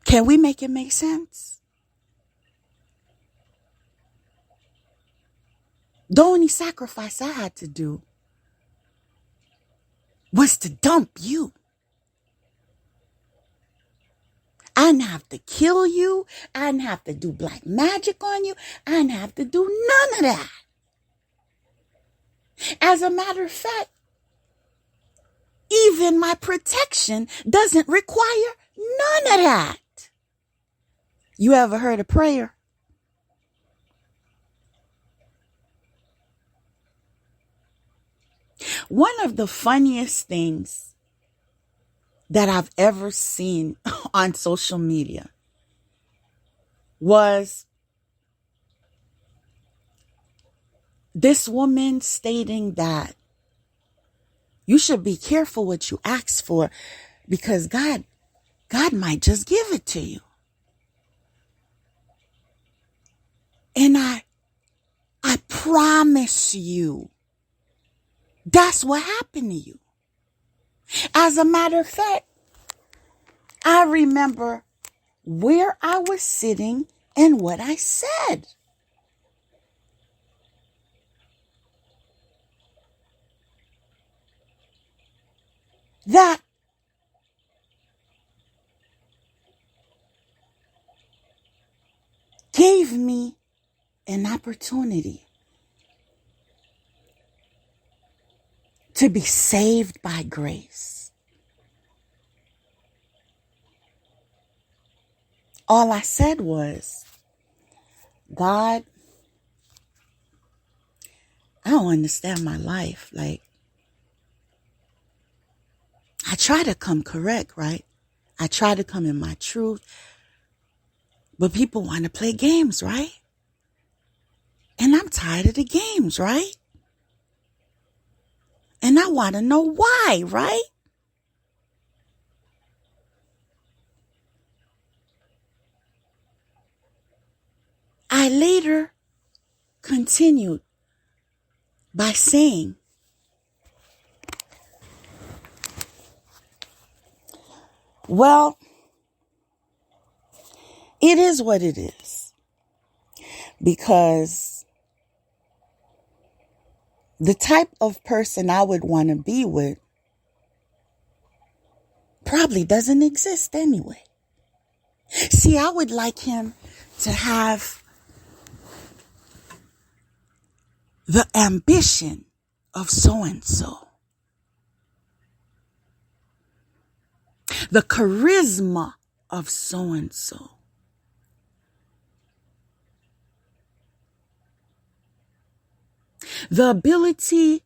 Can we make it make sense? The only sacrifice I had to do was to dump you. I didn't have to kill you. I didn't have to do black magic on you. I didn't have to do none of that. As a matter of fact, even my protection doesn't require none of that. You ever heard a prayer? One of the funniest things that I've ever seen on social media was this woman stating that you should be careful what you ask for because God might just give it to you. And I promise you, that's what happened to you. As a matter of fact, I remember where I was sitting and what I said. That gave me an opportunity to be saved by grace. All I said was, God, I don't understand my life. Like, I try to come correct, right? I try to come in my truth. But people want to play games, right? And I'm tired of the games, right? And I want to know why, right? I later continued by saying, well, it is what it is. Because the type of person I would want to be with probably doesn't exist anyway. See, I would like him to have the ambition of so-and-so, the charisma of so-and-so, the ability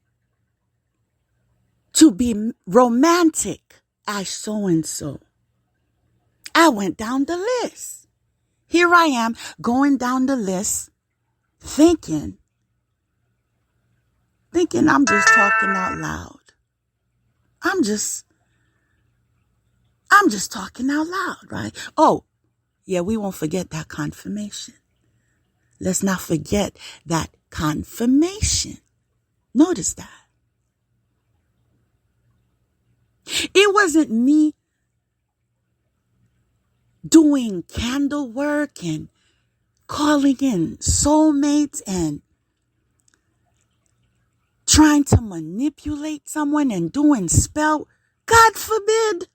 to be romantic as so-and-so. I went down the list. Here I am going down the list thinking I'm just talking out loud. I'm just talking out loud, right? Oh, yeah, we won't forget that confirmation. Let's not forget that confirmation. Notice that. It wasn't me doing candle work and calling in soulmates and trying to manipulate someone and doing spell. God forbid.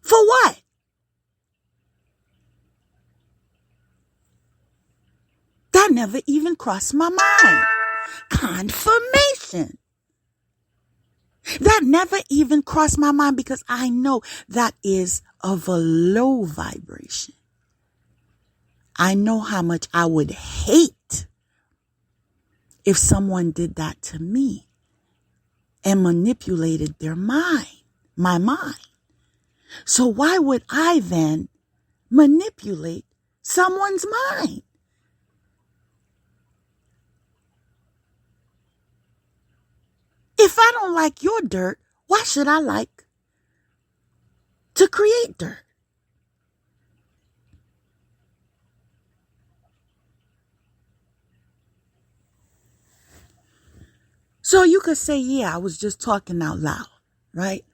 For what? That never even crossed my mind. Confirmation. That never even crossed my mind because I know that is of a low vibration. I know how much I would hate if someone did that to me and manipulated their mind, my mind. So why would I then manipulate someone's mind? If I don't like your dirt, why should I like to create dirt? So you could say, yeah, I was just talking out loud, right?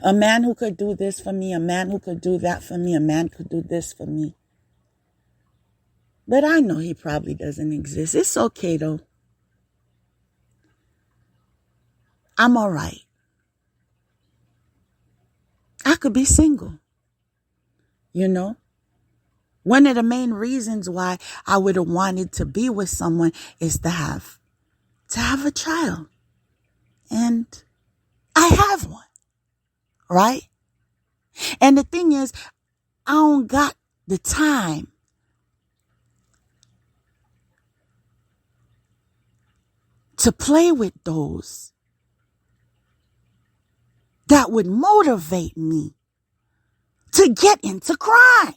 A man who could do this for me, a man who could do that for me, a man could do this for me. But I know he probably doesn't exist. It's okay though. I'm all right. I could be single. You know? One of the main reasons why I would have wanted to be with someone is to have a child. And I have one. Right? And the thing is, I don't got the time to play with those that would motivate me to get into crime.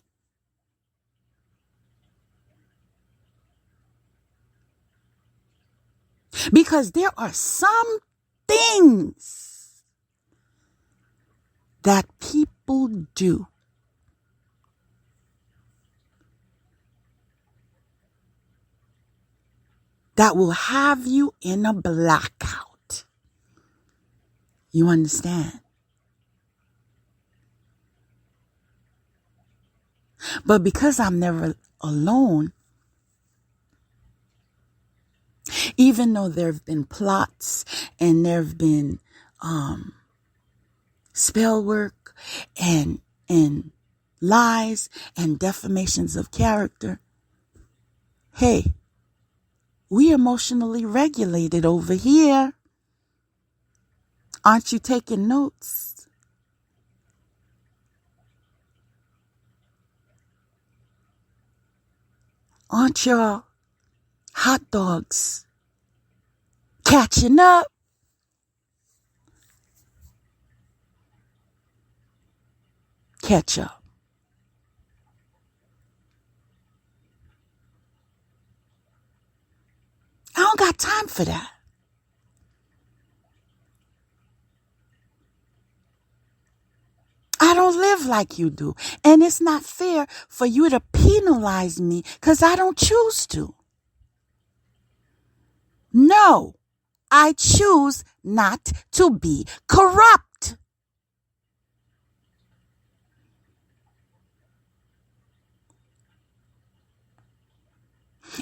Because there are some things that people do that will have you in a blackout. You understand? But because I'm never alone, even though there have been plots and there have been spell work and lies and defamations of character, hey, we emotionally regulated over here. Aren't you taking notes? Aren't your hot dogs catching up? Catch up. I don't got time for that. I don't live like you do. And it's not fair for you to penalize me because I don't choose to. No, I choose not to be corrupt.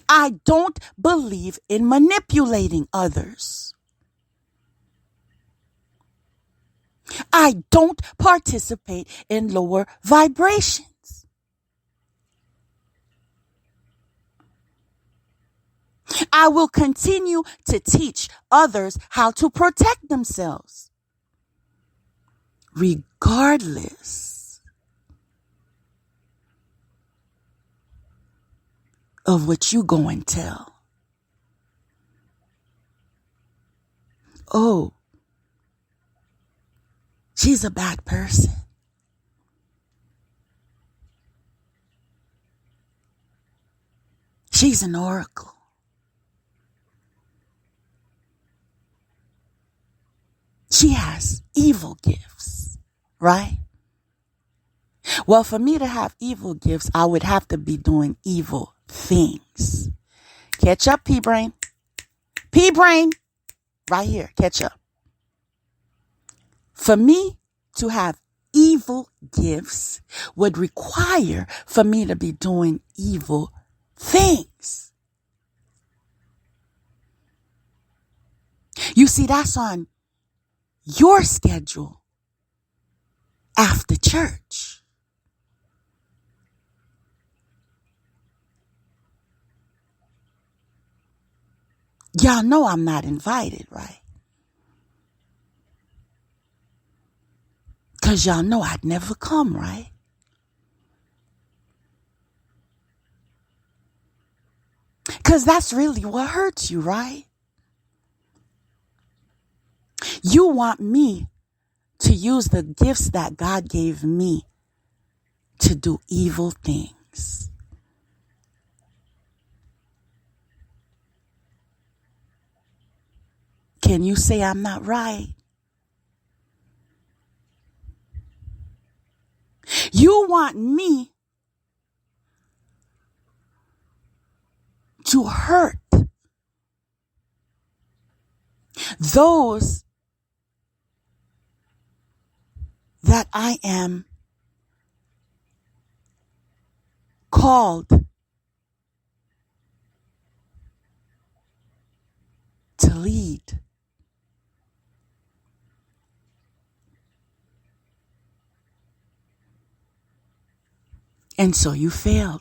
I don't believe in manipulating others. I don't participate in lower vibrations. I will continue to teach others how to protect themselves, regardless of what you go and tell. Oh, she's a bad person. She's an oracle. She has evil gifts, right? Well, for me to have evil gifts, I would have to be doing evil things. Catch up, P-Brain. P-Brain, right here, catch up. For me to have evil gifts would require for me to be doing evil things. You see, that's on your schedule after church. Y'all know I'm not invited, right? Because y'all know I'd never come, right? Because that's really what hurts you, right? You want me to use the gifts that God gave me to do evil things. Can you say I'm not right? You want me to hurt those that I am called to lead. And so you failed.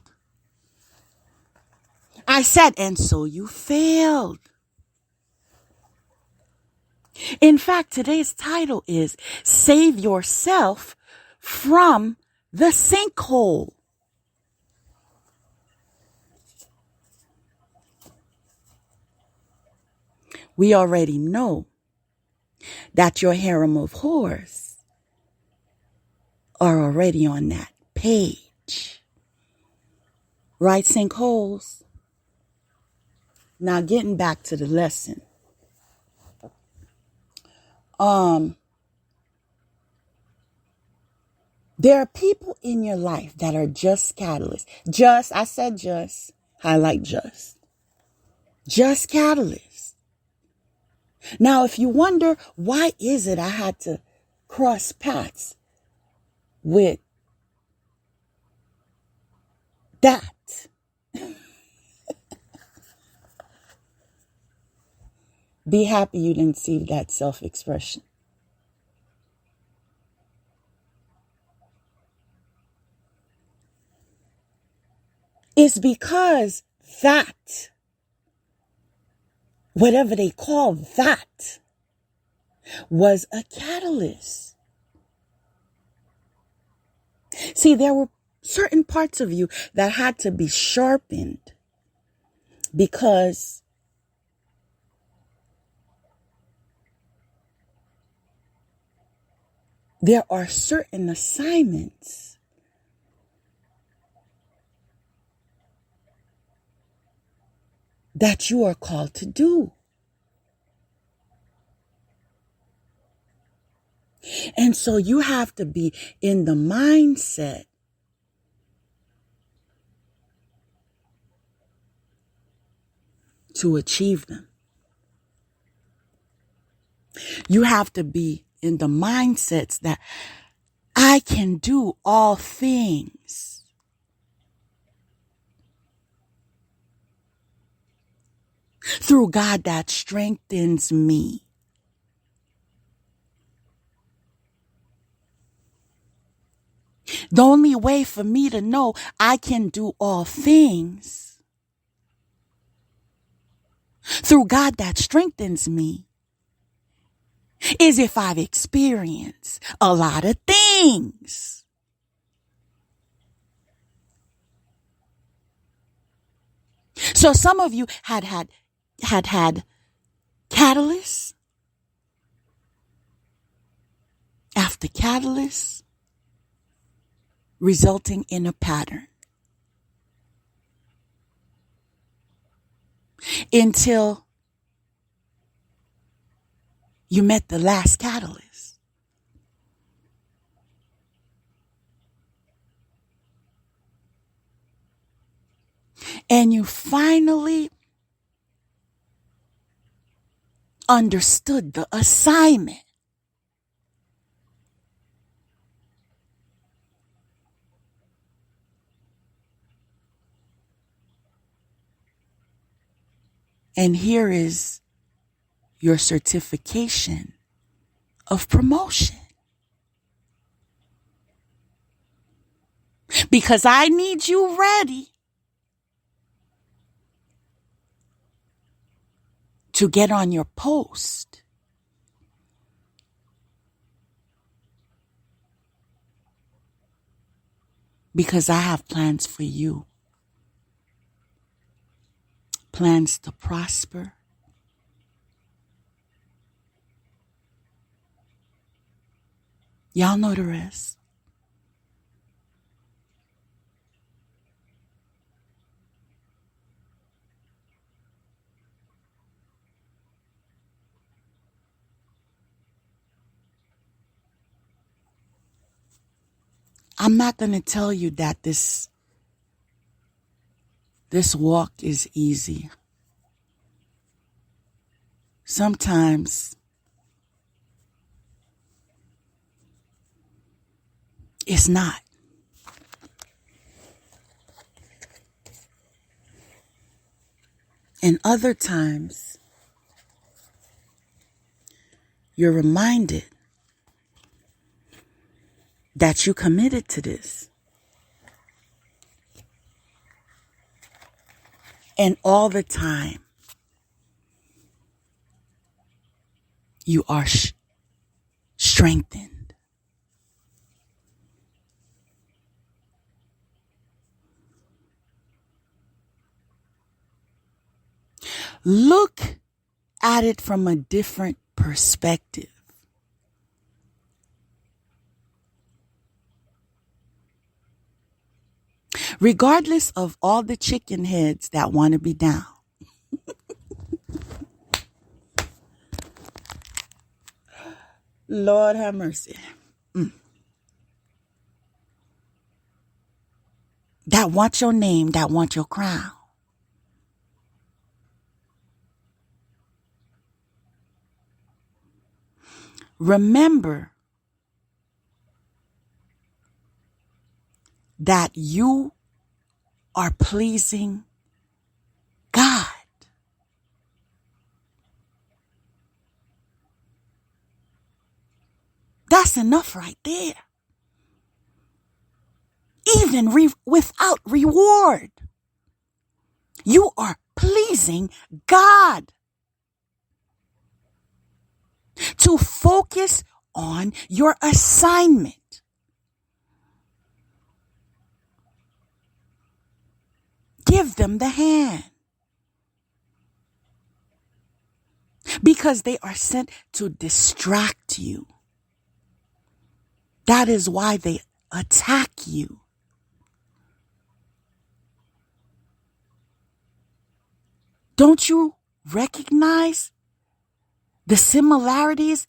I said, and so you failed. In fact, today's title is Save Yourself from the Sinkhole. We already know that your harem of whores are already on that page. Right, sinkholes? Now getting back to the lesson. There are people in your life that are just catalysts. I said just, highlight just. Just catalysts. Now, if you wonder, why is it I had to cross paths with that? Be happy you didn't see that self-expression. It's because that, whatever they call that, was a catalyst. See, there were certain parts of you that had to be sharpened because there are certain assignments that you are called to do. And so you have to be in the mindset to achieve them. You have to be in the mindsets that I can do all things through God that strengthens me. The only way for me to know I can do all things through God that strengthens me is if I've experienced a lot of things. So some of you had catalysts after catalysts, resulting in a pattern. Until you met the last catalyst. And you finally understood the assignment. And here is your certification of promotion. Because I need you ready to get on your post. Because I have plans for you. Plans to prosper. Y'all know the rest. I'm not going to tell you that this walk is easy. Sometimes it's not. And other times, you're reminded that you committed to this. And all the time, you are strengthened. Look at it from a different perspective. Regardless of all the chicken heads that want to be down. Lord have mercy. That want your name, that want your crown. Remember that you are pleasing God. That's enough right there. Even without reward, you are pleasing God. To focus on your assignment. Give them the hand. Because they are sent to distract you. That is why they attack you. Don't you recognize the similarities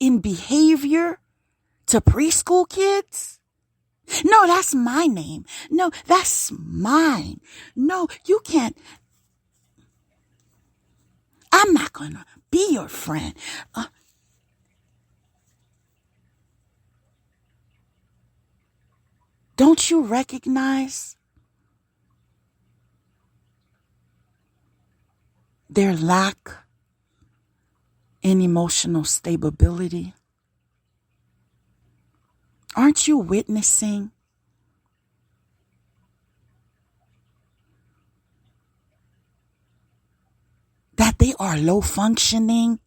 in behavior to preschool kids? No, that's my name. No, that's mine. No, you can't. I'm not going to be your friend. Don't you recognize their lack in emotional stability? Aren't you witnessing that they are low functioning?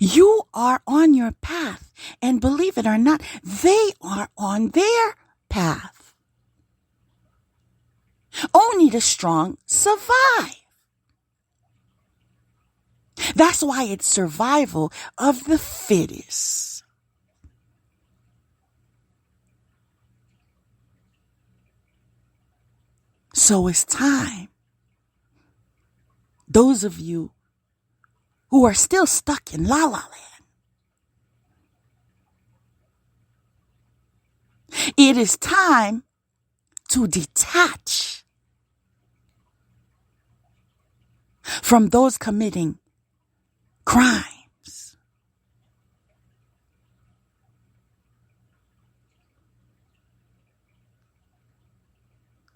You are on your path, and believe it or not, they are on their path. Only the strong survive. That's why it's survival of the fittest. So it's time. Those of you who are still stuck in la la land, it is time to detach from those committing crimes.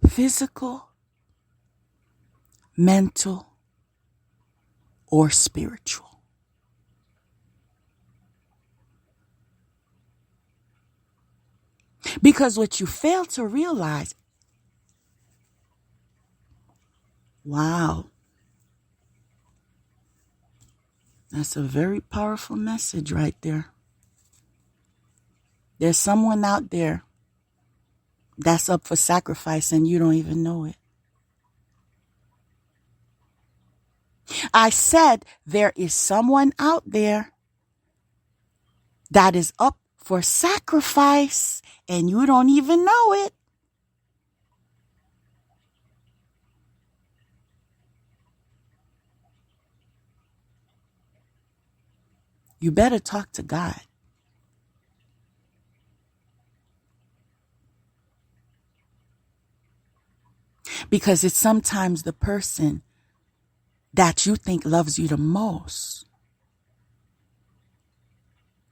Physical, mental, or spiritual. Because what you fail to realize, wow, that's a very powerful message right there. There's someone out there that's up for sacrifice and you don't even know it. I said there is someone out there that is up for sacrifice and you don't even know it. You better talk to God. Because it's sometimes the person that you think loves you the most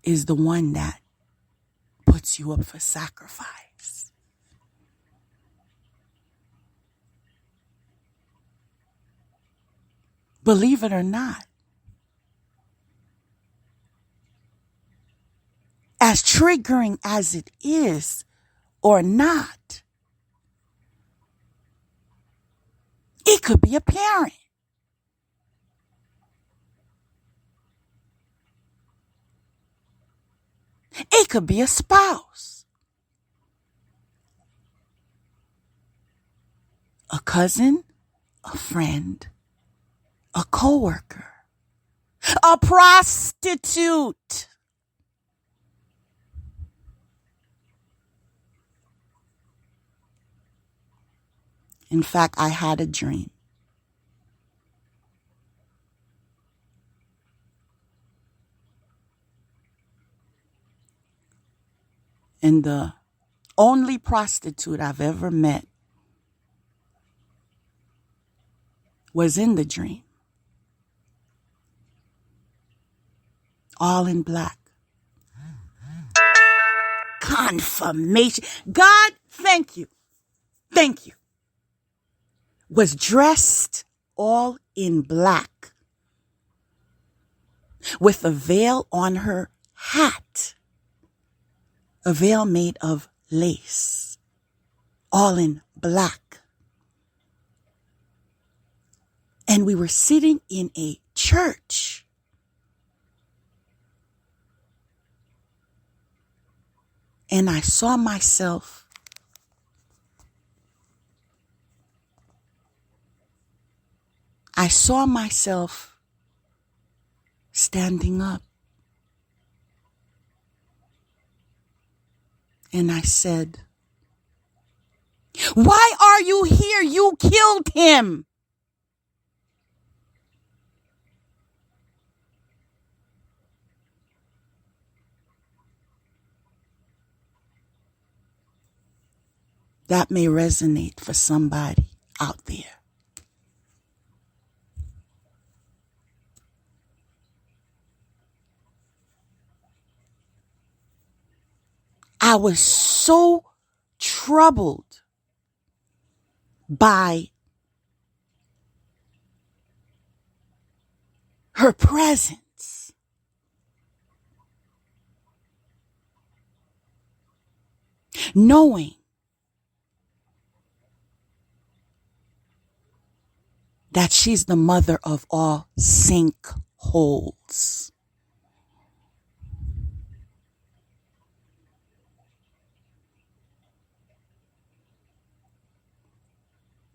is the one that puts you up for sacrifice. Believe it or not, as triggering as it is or not, it could be a parent. It could be a spouse, a cousin, a friend, a coworker, a prostitute. In fact, I had a dream. And the only prostitute I've ever met was in the dream. All in black. Confirmation. God, thank you. Thank you. Was dressed all in black with a veil on her hat. A veil made of lace. All in black. And we were sitting in a church. And I saw myself standing up. And I said, "Why are you here? You killed him." That may resonate for somebody out there. I was so troubled by her presence. Knowing that she's the mother of all sinkholes.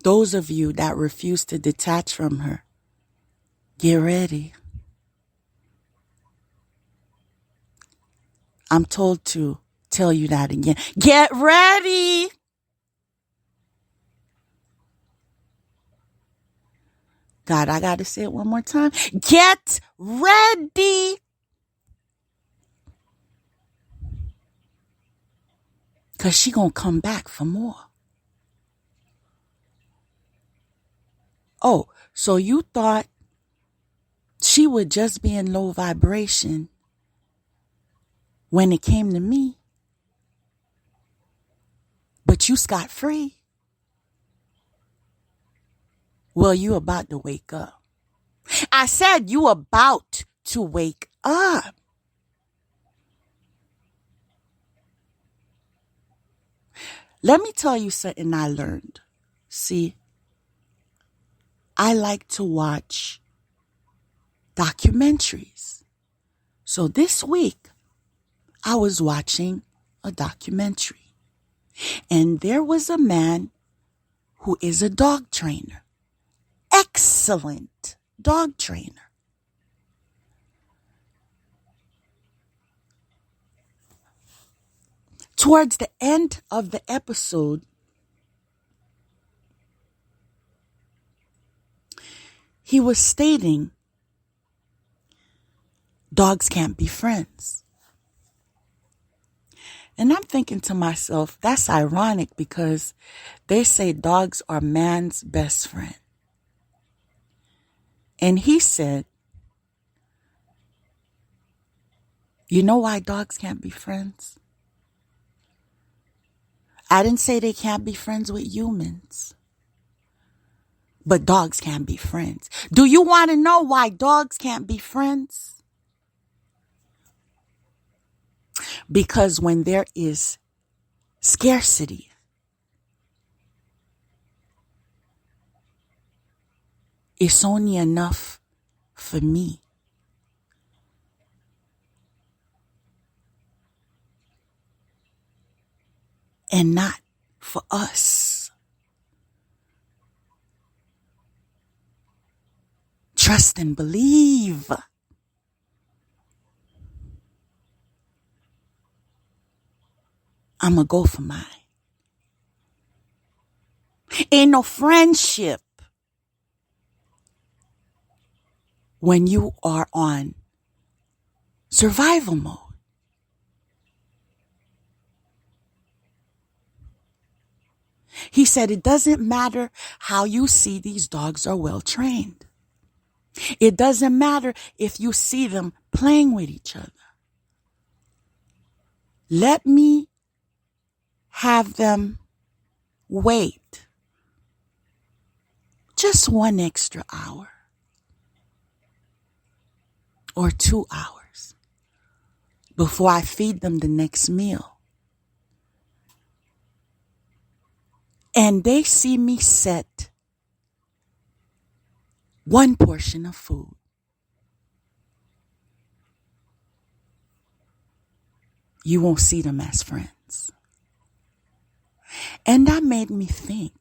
Those of you that refuse to detach from her, get ready. I'm told to tell you that again. Get ready. God, I got to say it one more time. Get ready. Because she going to come back for more. Oh, so you thought she would just be in low vibration when it came to me, but you scot free? Well, you about to wake up. I said you about to wake up. Let me tell you something I learned. See, I like to watch documentaries. So this week, I was watching a documentary. And there was a man who is a dog trainer. Excellent dog trainer. Towards the end of the episode, he was stating dogs can't be friends. And I'm thinking to myself, that's ironic because they say dogs are man's best friend. And he said, you know why dogs can't be friends? I didn't say they can't be friends with humans, but dogs can't be friends. Do you want to know why dogs can't be friends? Because when there is scarcity, it's only enough for me. And not for us. Trust and believe. I'm going to go for mine. Ain't no friendship when you are on survival mode. He said, it doesn't matter how you see these dogs are well trained. It doesn't matter if you see them playing with each other. Let me have them wait just 1 extra hour or 2 hours before I feed them the next meal. And they see me set one portion of food. You won't see them as friends. And that made me think.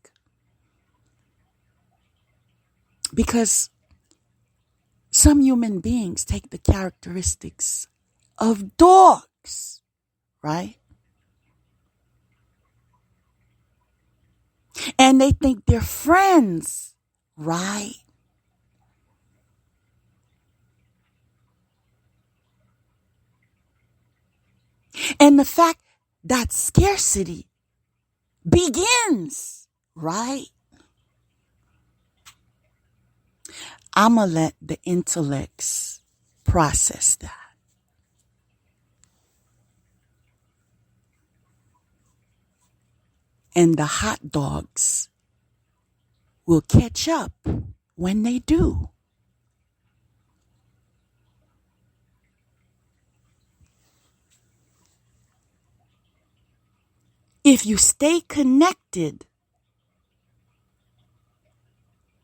Because some human beings take the characteristics of dogs, right? And they think they're friends, right? And the fact that scarcity begins, right? I'm going to let the intellects process that. And the hot dogs will catch up when they do. If you stay connected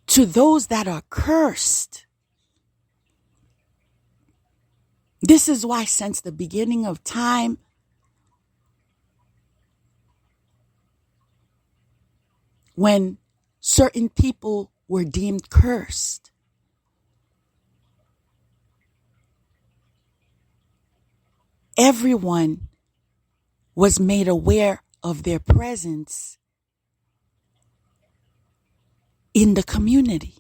to those that are cursed, this is why since the beginning of time, when certain people were deemed cursed, everyone was made aware of their presence in the community.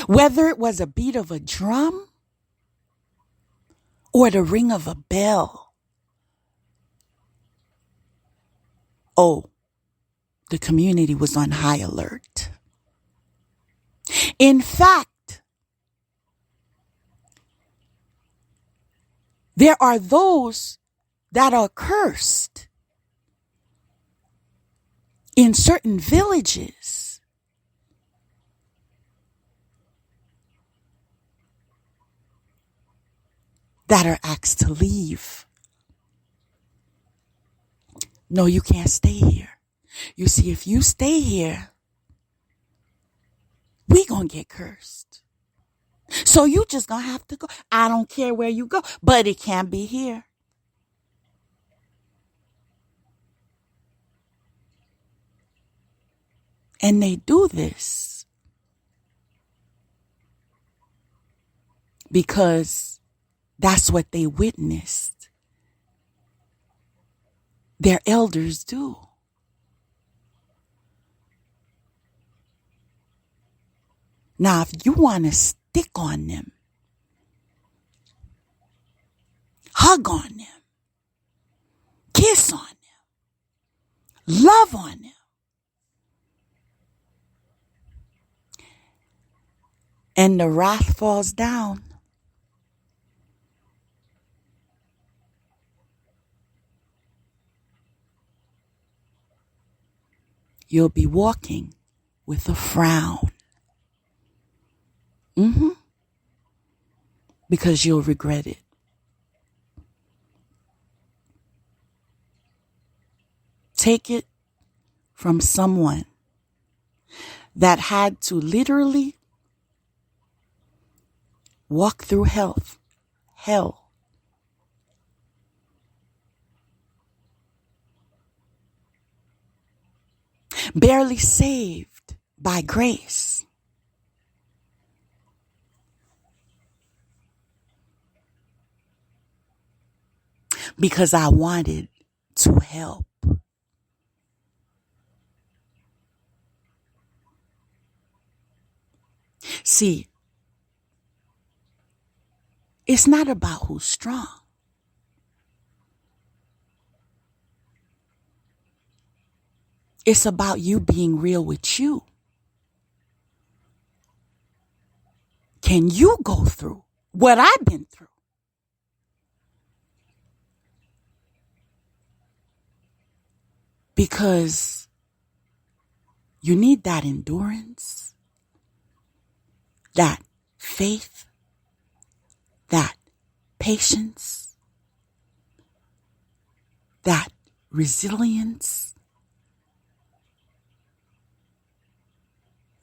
Whether it was a beat of a drum or the ring of a bell, oh, the community was on high alert. In fact, there are those that are cursed in certain villages that are asked to leave. No, you can't stay here. You see, if you stay here, we gonna get cursed. So you just gonna have to go. I don't care where you go, but it can't be here. And they do this because that's what they witnessed their elders do. Now, if you want to stick on them, hug on them, kiss on them, love on them, and the wrath falls down, you'll be walking with a frown. Because you'll regret it. Take it from someone that had to literally walk through hell. Barely saved by grace. Because I wanted to help. See, it's not about who's strong. It's about you being real with you. Can you go through what I've been through? Because you need that endurance, that faith, that patience, that resilience,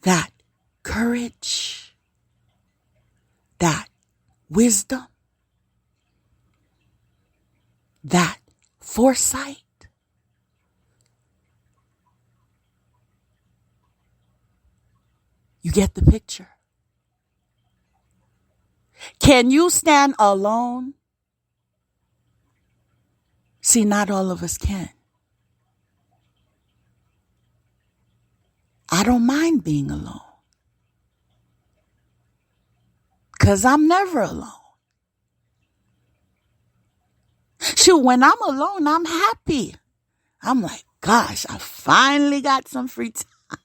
that courage, that wisdom, that foresight. You get the picture? Can you stand alone? See, not all of us can. I don't mind being alone. Because I'm never alone. Shoot, when I'm alone, I'm happy. I'm like, gosh, I finally got some free time.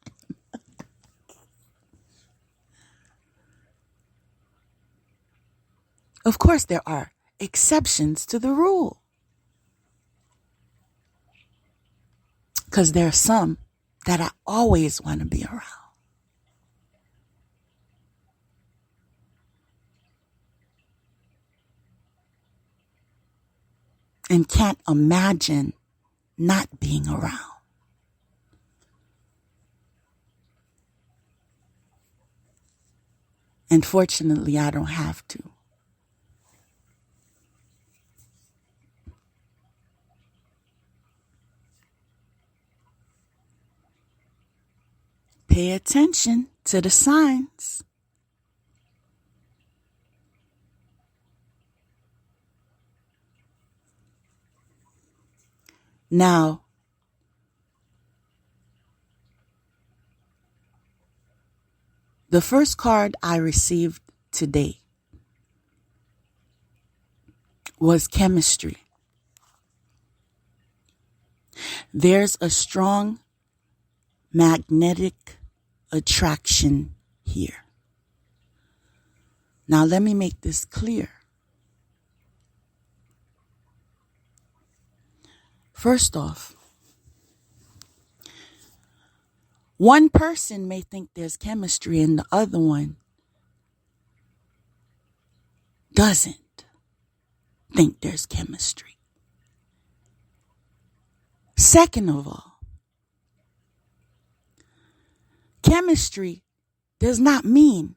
Of course, there are exceptions to the rule. Because there are some that I always want to be around. And can't imagine not being around. And fortunately, I don't have to. Pay attention to the signs. Now, the first card I received today was chemistry. There's a strong magnetic attraction here. Now, let me make this clear. First off, one person may think there's chemistry and the other one doesn't think there's chemistry. Second of all, chemistry does not mean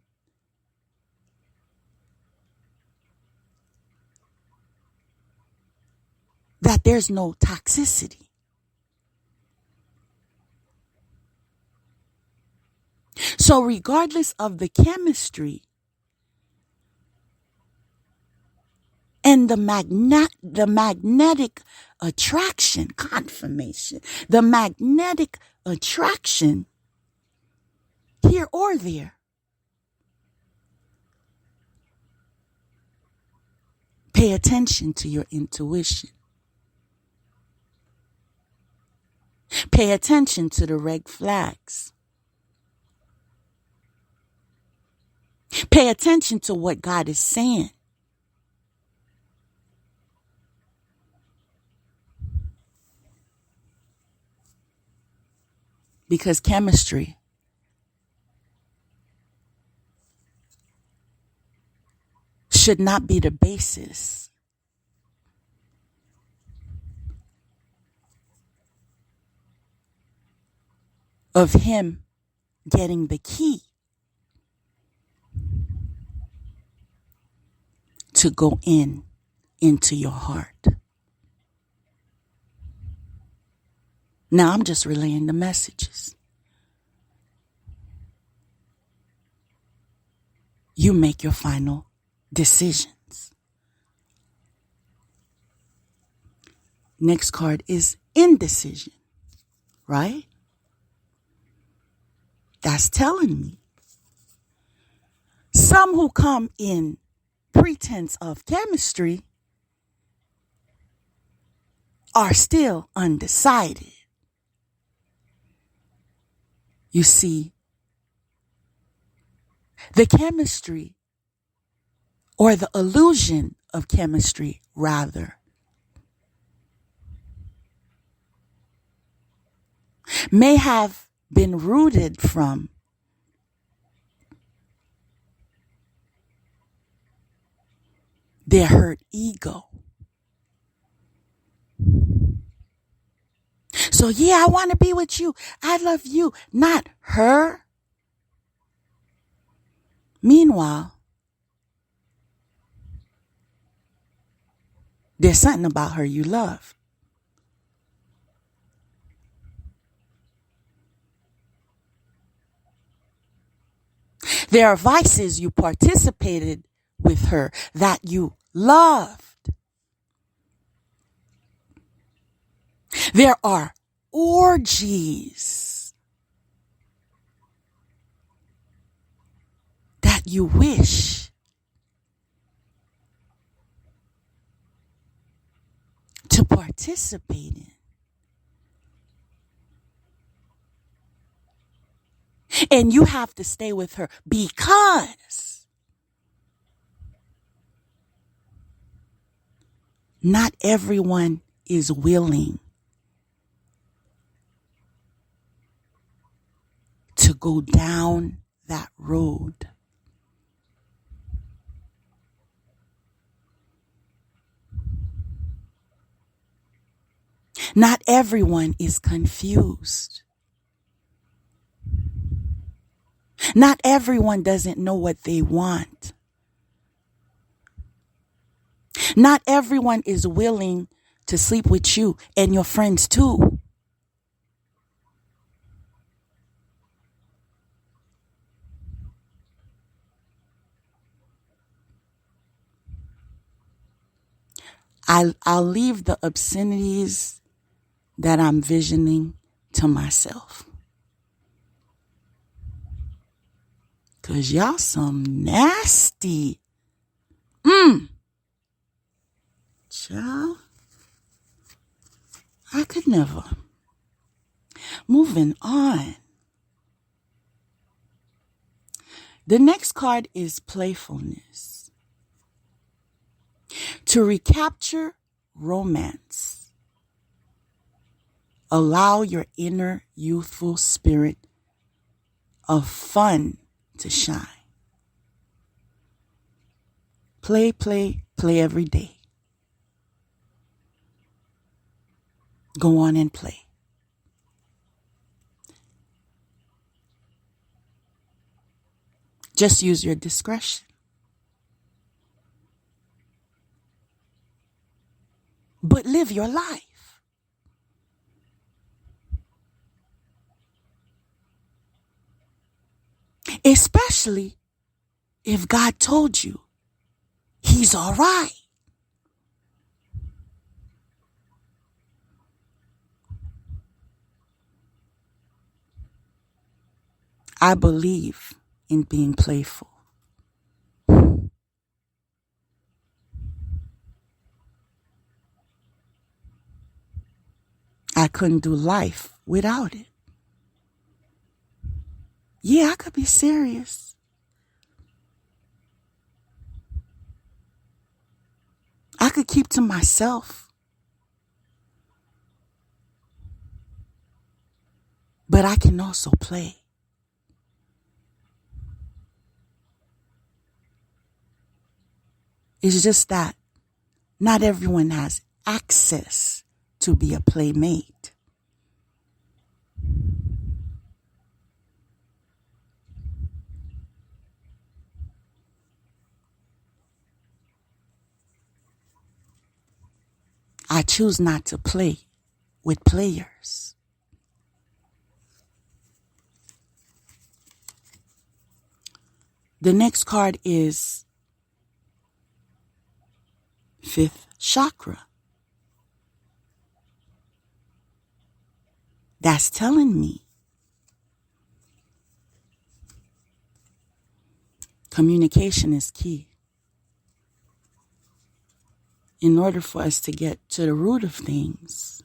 that there's no toxicity. So regardless of the chemistry and the magnetic attraction, confirmation, the magnetic attraction here or there, pay attention to your intuition. Pay attention to the red flags. Pay attention to what God is saying. Because chemistry should not be the basis of him getting the key to go into your heart. Now I'm just relaying the messages. You make your final decisions. Next card is indecision, right? That's telling me some who come in pretense of chemistry are still undecided. You see, the chemistry, or the illusion of chemistry, rather, may have been rooted from their hurt ego. So yeah, I want to be with you. I love you, not her. Meanwhile, there's something about her you love. There are vices you participated with her that you loved. There are orgies that you wish to participate in. And you have to stay with her because not everyone is willing to go down that road. Not everyone is confused. Not everyone doesn't know what they want. Not everyone is willing to sleep with you and your friends too. I'll leave the obscenities that I'm visioning to myself. Cause y'all some nasty. Child. I could never. Moving on. The next card is playfulness. To recapture romance, allow your inner youthful spirit of fun to shine. Play, play, play every day. Go on and play. Just use your discretion. But live your life. Especially if God told you he's all right. I believe in being playful. I couldn't do life without it. Yeah, I could be serious. I could keep to myself. But I can also play. It's just that not everyone has access to be a playmate. I choose not to play with players. The next card is fifth chakra. That's telling me communication is key. In order for us to get to the root of things,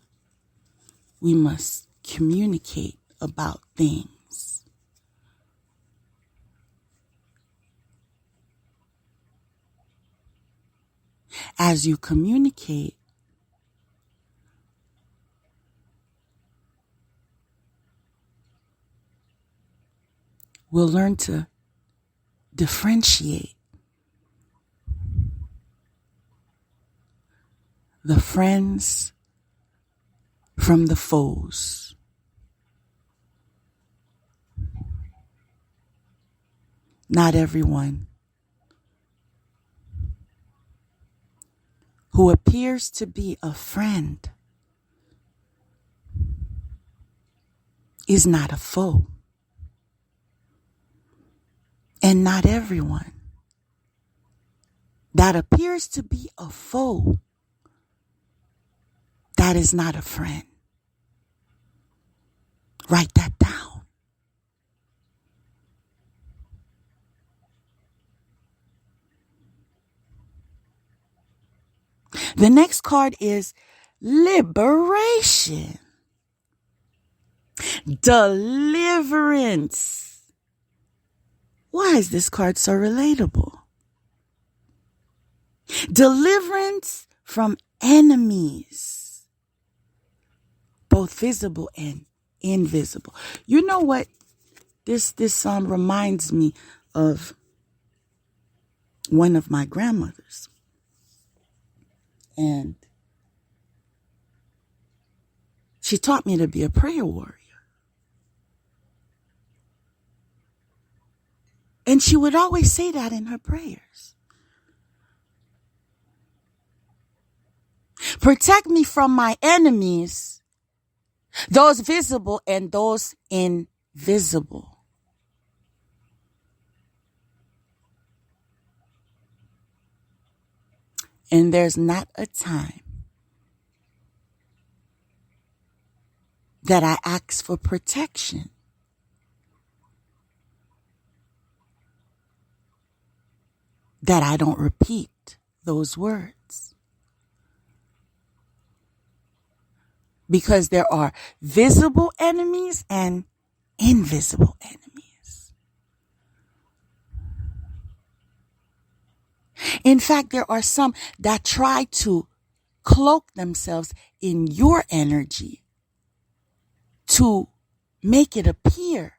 we must communicate about things. as you communicate, we'll learn to differentiate the friends from the foes. Not everyone who appears to be a friend is not a foe. And not everyone that appears to be a foe, that is not a friend. Write that down. The next card is liberation. Deliverance. Why is this card so relatable? Deliverance from enemies, both visible and invisible. You know what? This reminds me of one of my grandmothers. And she taught me to be a prayer warrior. And she would always say that in her prayers. Protect me from my enemies, those visible and those invisible. And there's not a time that I ask for protection that I don't repeat those words. Because there are visible enemies and invisible enemies. In fact, there are some that try to cloak themselves in your energy to make it appear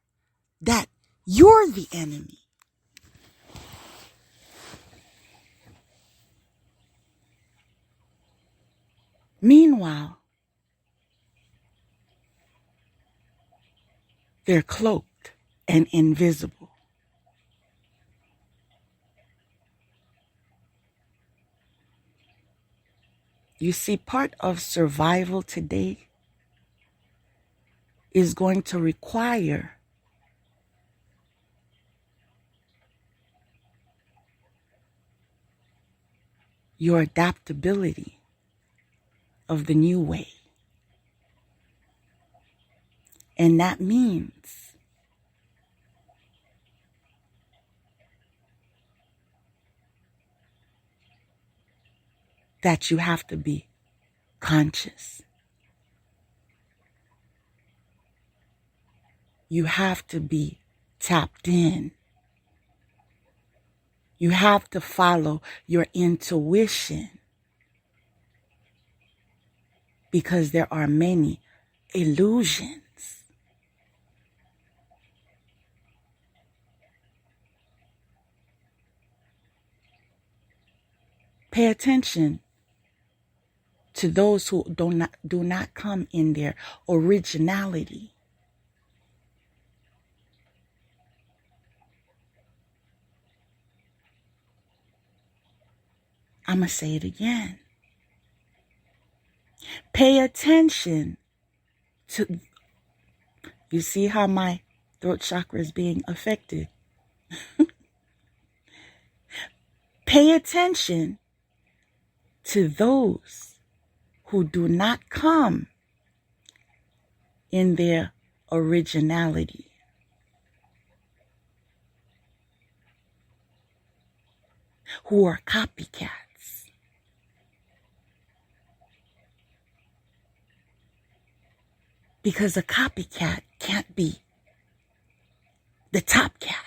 that you're the enemy. Meanwhile, they're cloaked and invisible. You see, part of survival today is going to require your adaptability of the new way. And that means that you have to be conscious. You have to be tapped in. You have to follow your intuition. Because there are many illusions. Pay attention to those who do not come in their originality. I'm going to say it again. Pay attention to, you see how my throat chakra is being affected? Pay attention to those who do not come in their originality. Who are copycats. Because a copycat can't be the top cat.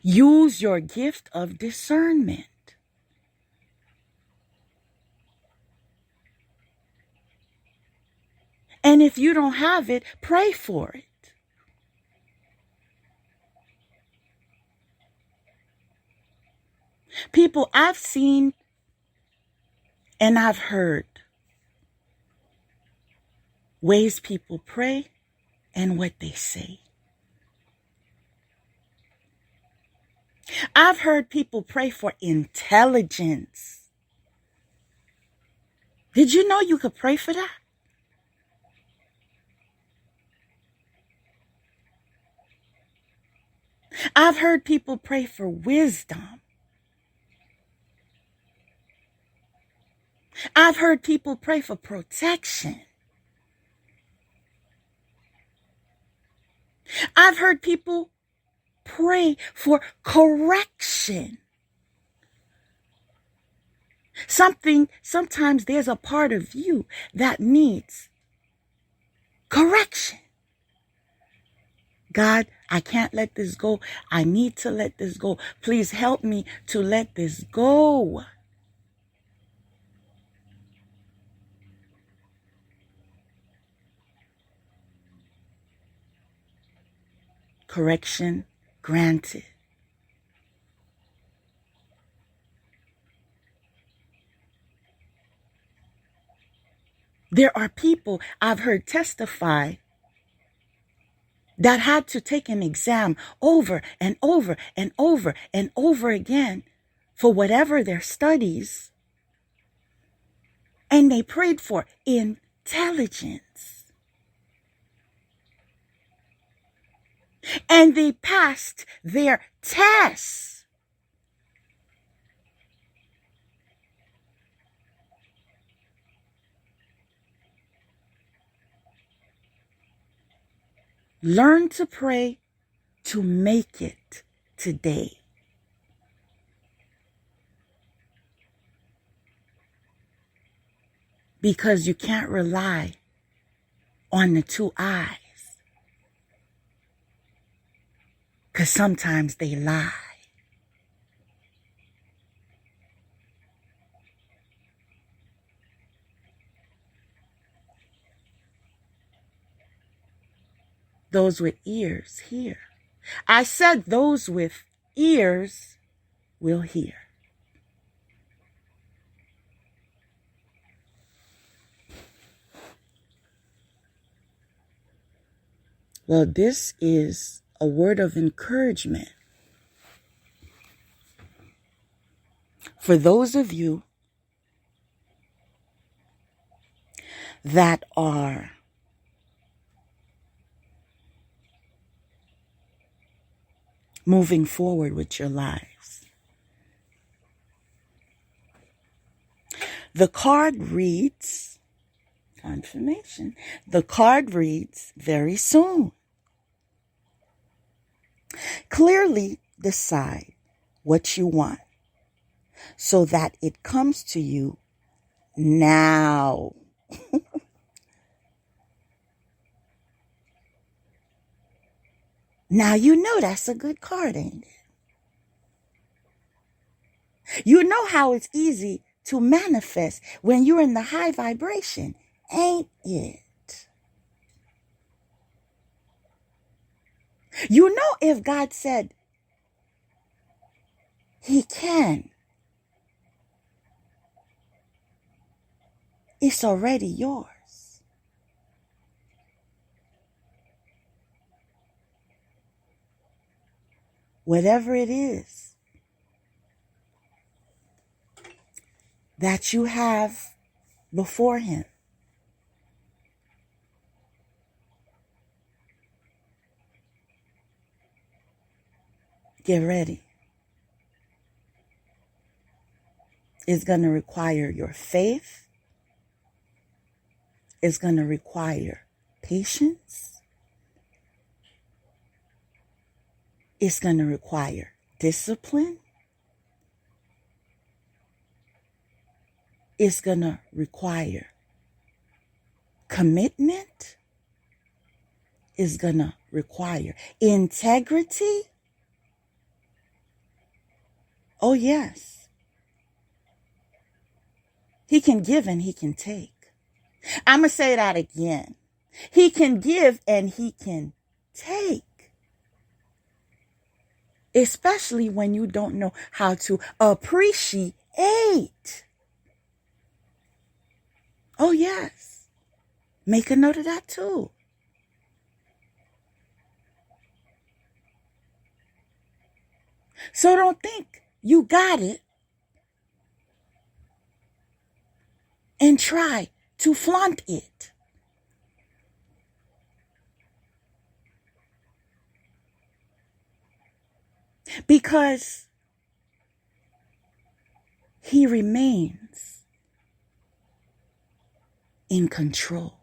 Use your gift of discernment. And if you don't have it, pray for it. People, I've seen and I've heard ways people pray and what they say. I've heard people pray for intelligence. Did you know you could pray for that? I've heard people pray for wisdom. I've heard people pray for protection. I've heard people pray for correction. Sometimes there's a part of you that needs correction. God, I can't let this go. I need to let this go. Please help me to let this go. Correction granted. There are people I've heard testify that had to take an exam over and over and over and over again for whatever their studies, and they prayed for intelligence. And they passed their tests. Learn to pray to make it today. Because you can't rely on the two eyes. Because sometimes they lie. Those with ears hear. I said those with ears will hear. Well, this is a word of encouragement for those of you that are moving forward with your lives. The card reads, confirmation, the card reads, very soon. Clearly decide what you want so that it comes to you now. Now you know that's a good card, ain't it? You know how it's easy to manifest when you're in the high vibration, ain't it? You know if God said He can, it's already yours. Whatever it is that you have before Him, get ready. It's going to require your faith. It's going to require patience. It's going to require discipline. It's going to require commitment. It's going to require integrity. Oh, yes. He can give and he can take. I'm going to say that again. He can give and he can take. Especially when you don't know how to appreciate. Oh, yes. Make a note of that too. So don't think you got it and try to flaunt it. Because he remains in control.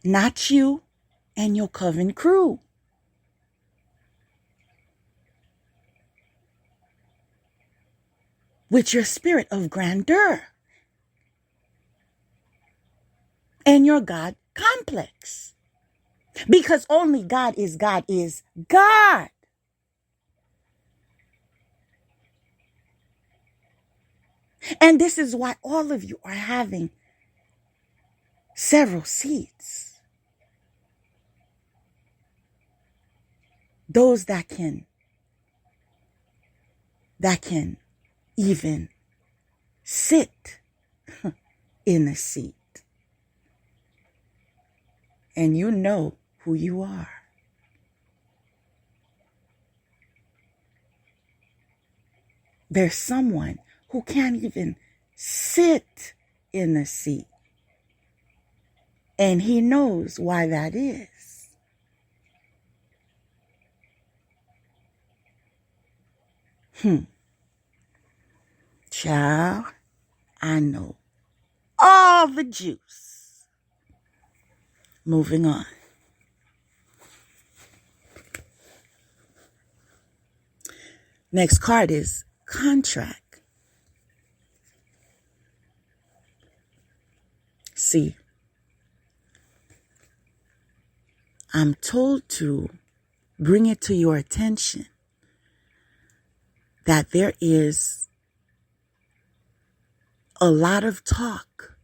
Not you and your coven crew. With your spirit of grandeur and your God complex. Because only God is God is God. And this is why all of you are having several seats. Those that can even sit in a seat. And you know who you are. There's someone who can't even sit in a seat. And he knows why that is. Child, I know all the juice. Moving on. Next card is contract. See, I'm told to bring it to your attention that there is a lot of talk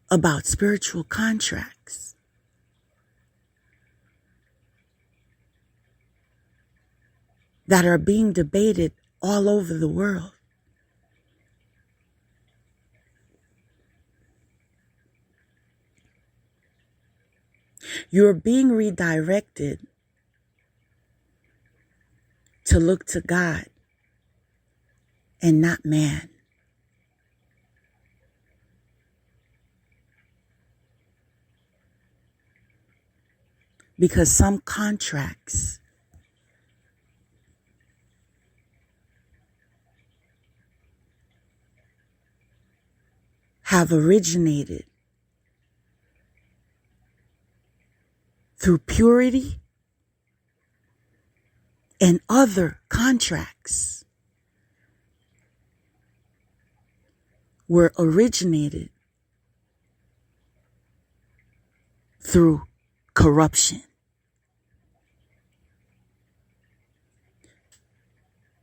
about spiritual contracts. That are being debated all over the world. You're being redirected to look to God and not man. Because some contracts have originated through purity, and other contracts were originated through corruption.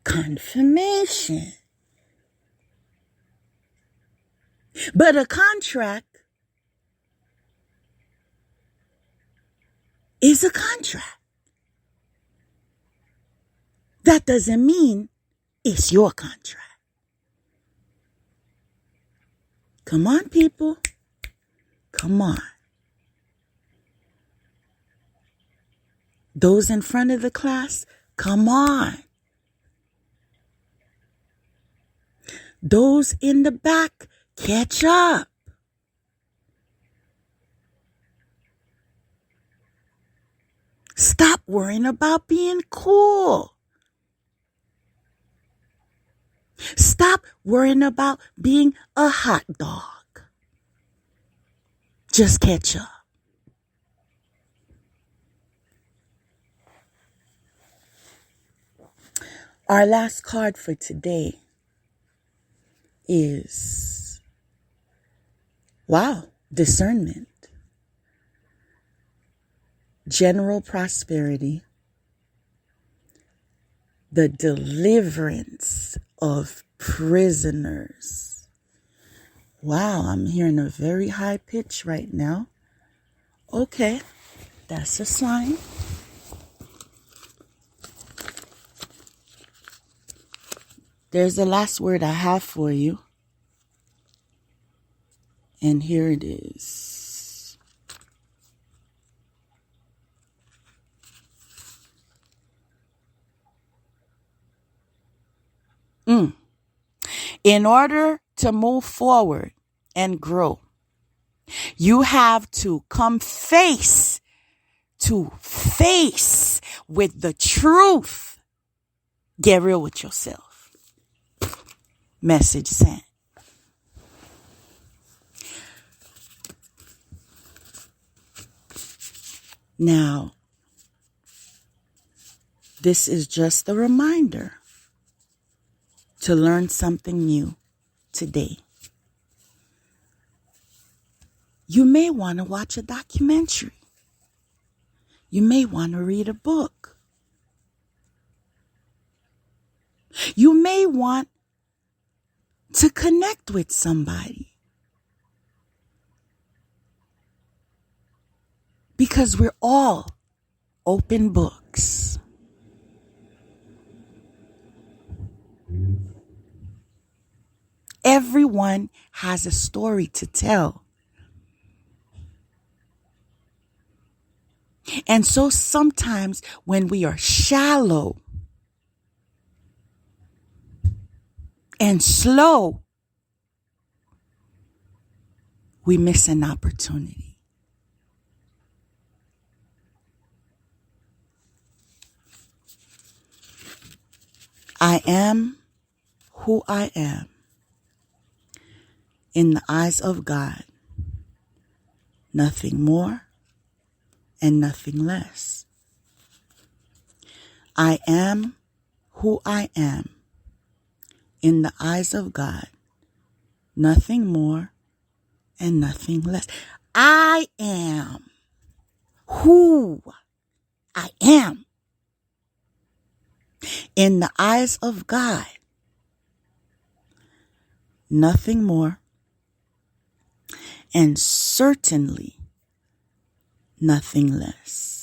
Confirmation. But a contract is a contract. That doesn't mean it's your contract. Come on, people. Come on. Those in front of the class, come on. Those in the back, catch up. Stop worrying about being cool. Stop worrying about being a hot dog. Just catch up. Our last card for today is, wow, discernment. general prosperity, the deliverance of prisoners. Wow, I'm hearing a very high pitch right now. Okay, that's a sign. There's the last word I have for you. And here it is. In order to move forward and grow, you have to come face to face with the truth. Get real with yourself. Message sent. Now, this is just a reminder to learn something new today. You may want to watch a documentary. You may want to read a book. You may want to connect with somebody. Because we're all open books. Everyone has a story to tell. And so sometimes when we are shallow and slow, we miss an opportunity. I am who I am in the eyes of God. Nothing more and nothing less. I am who I am in the eyes of God. Nothing more and nothing less. I am who I am in the eyes of God. Nothing more and certainly nothing less.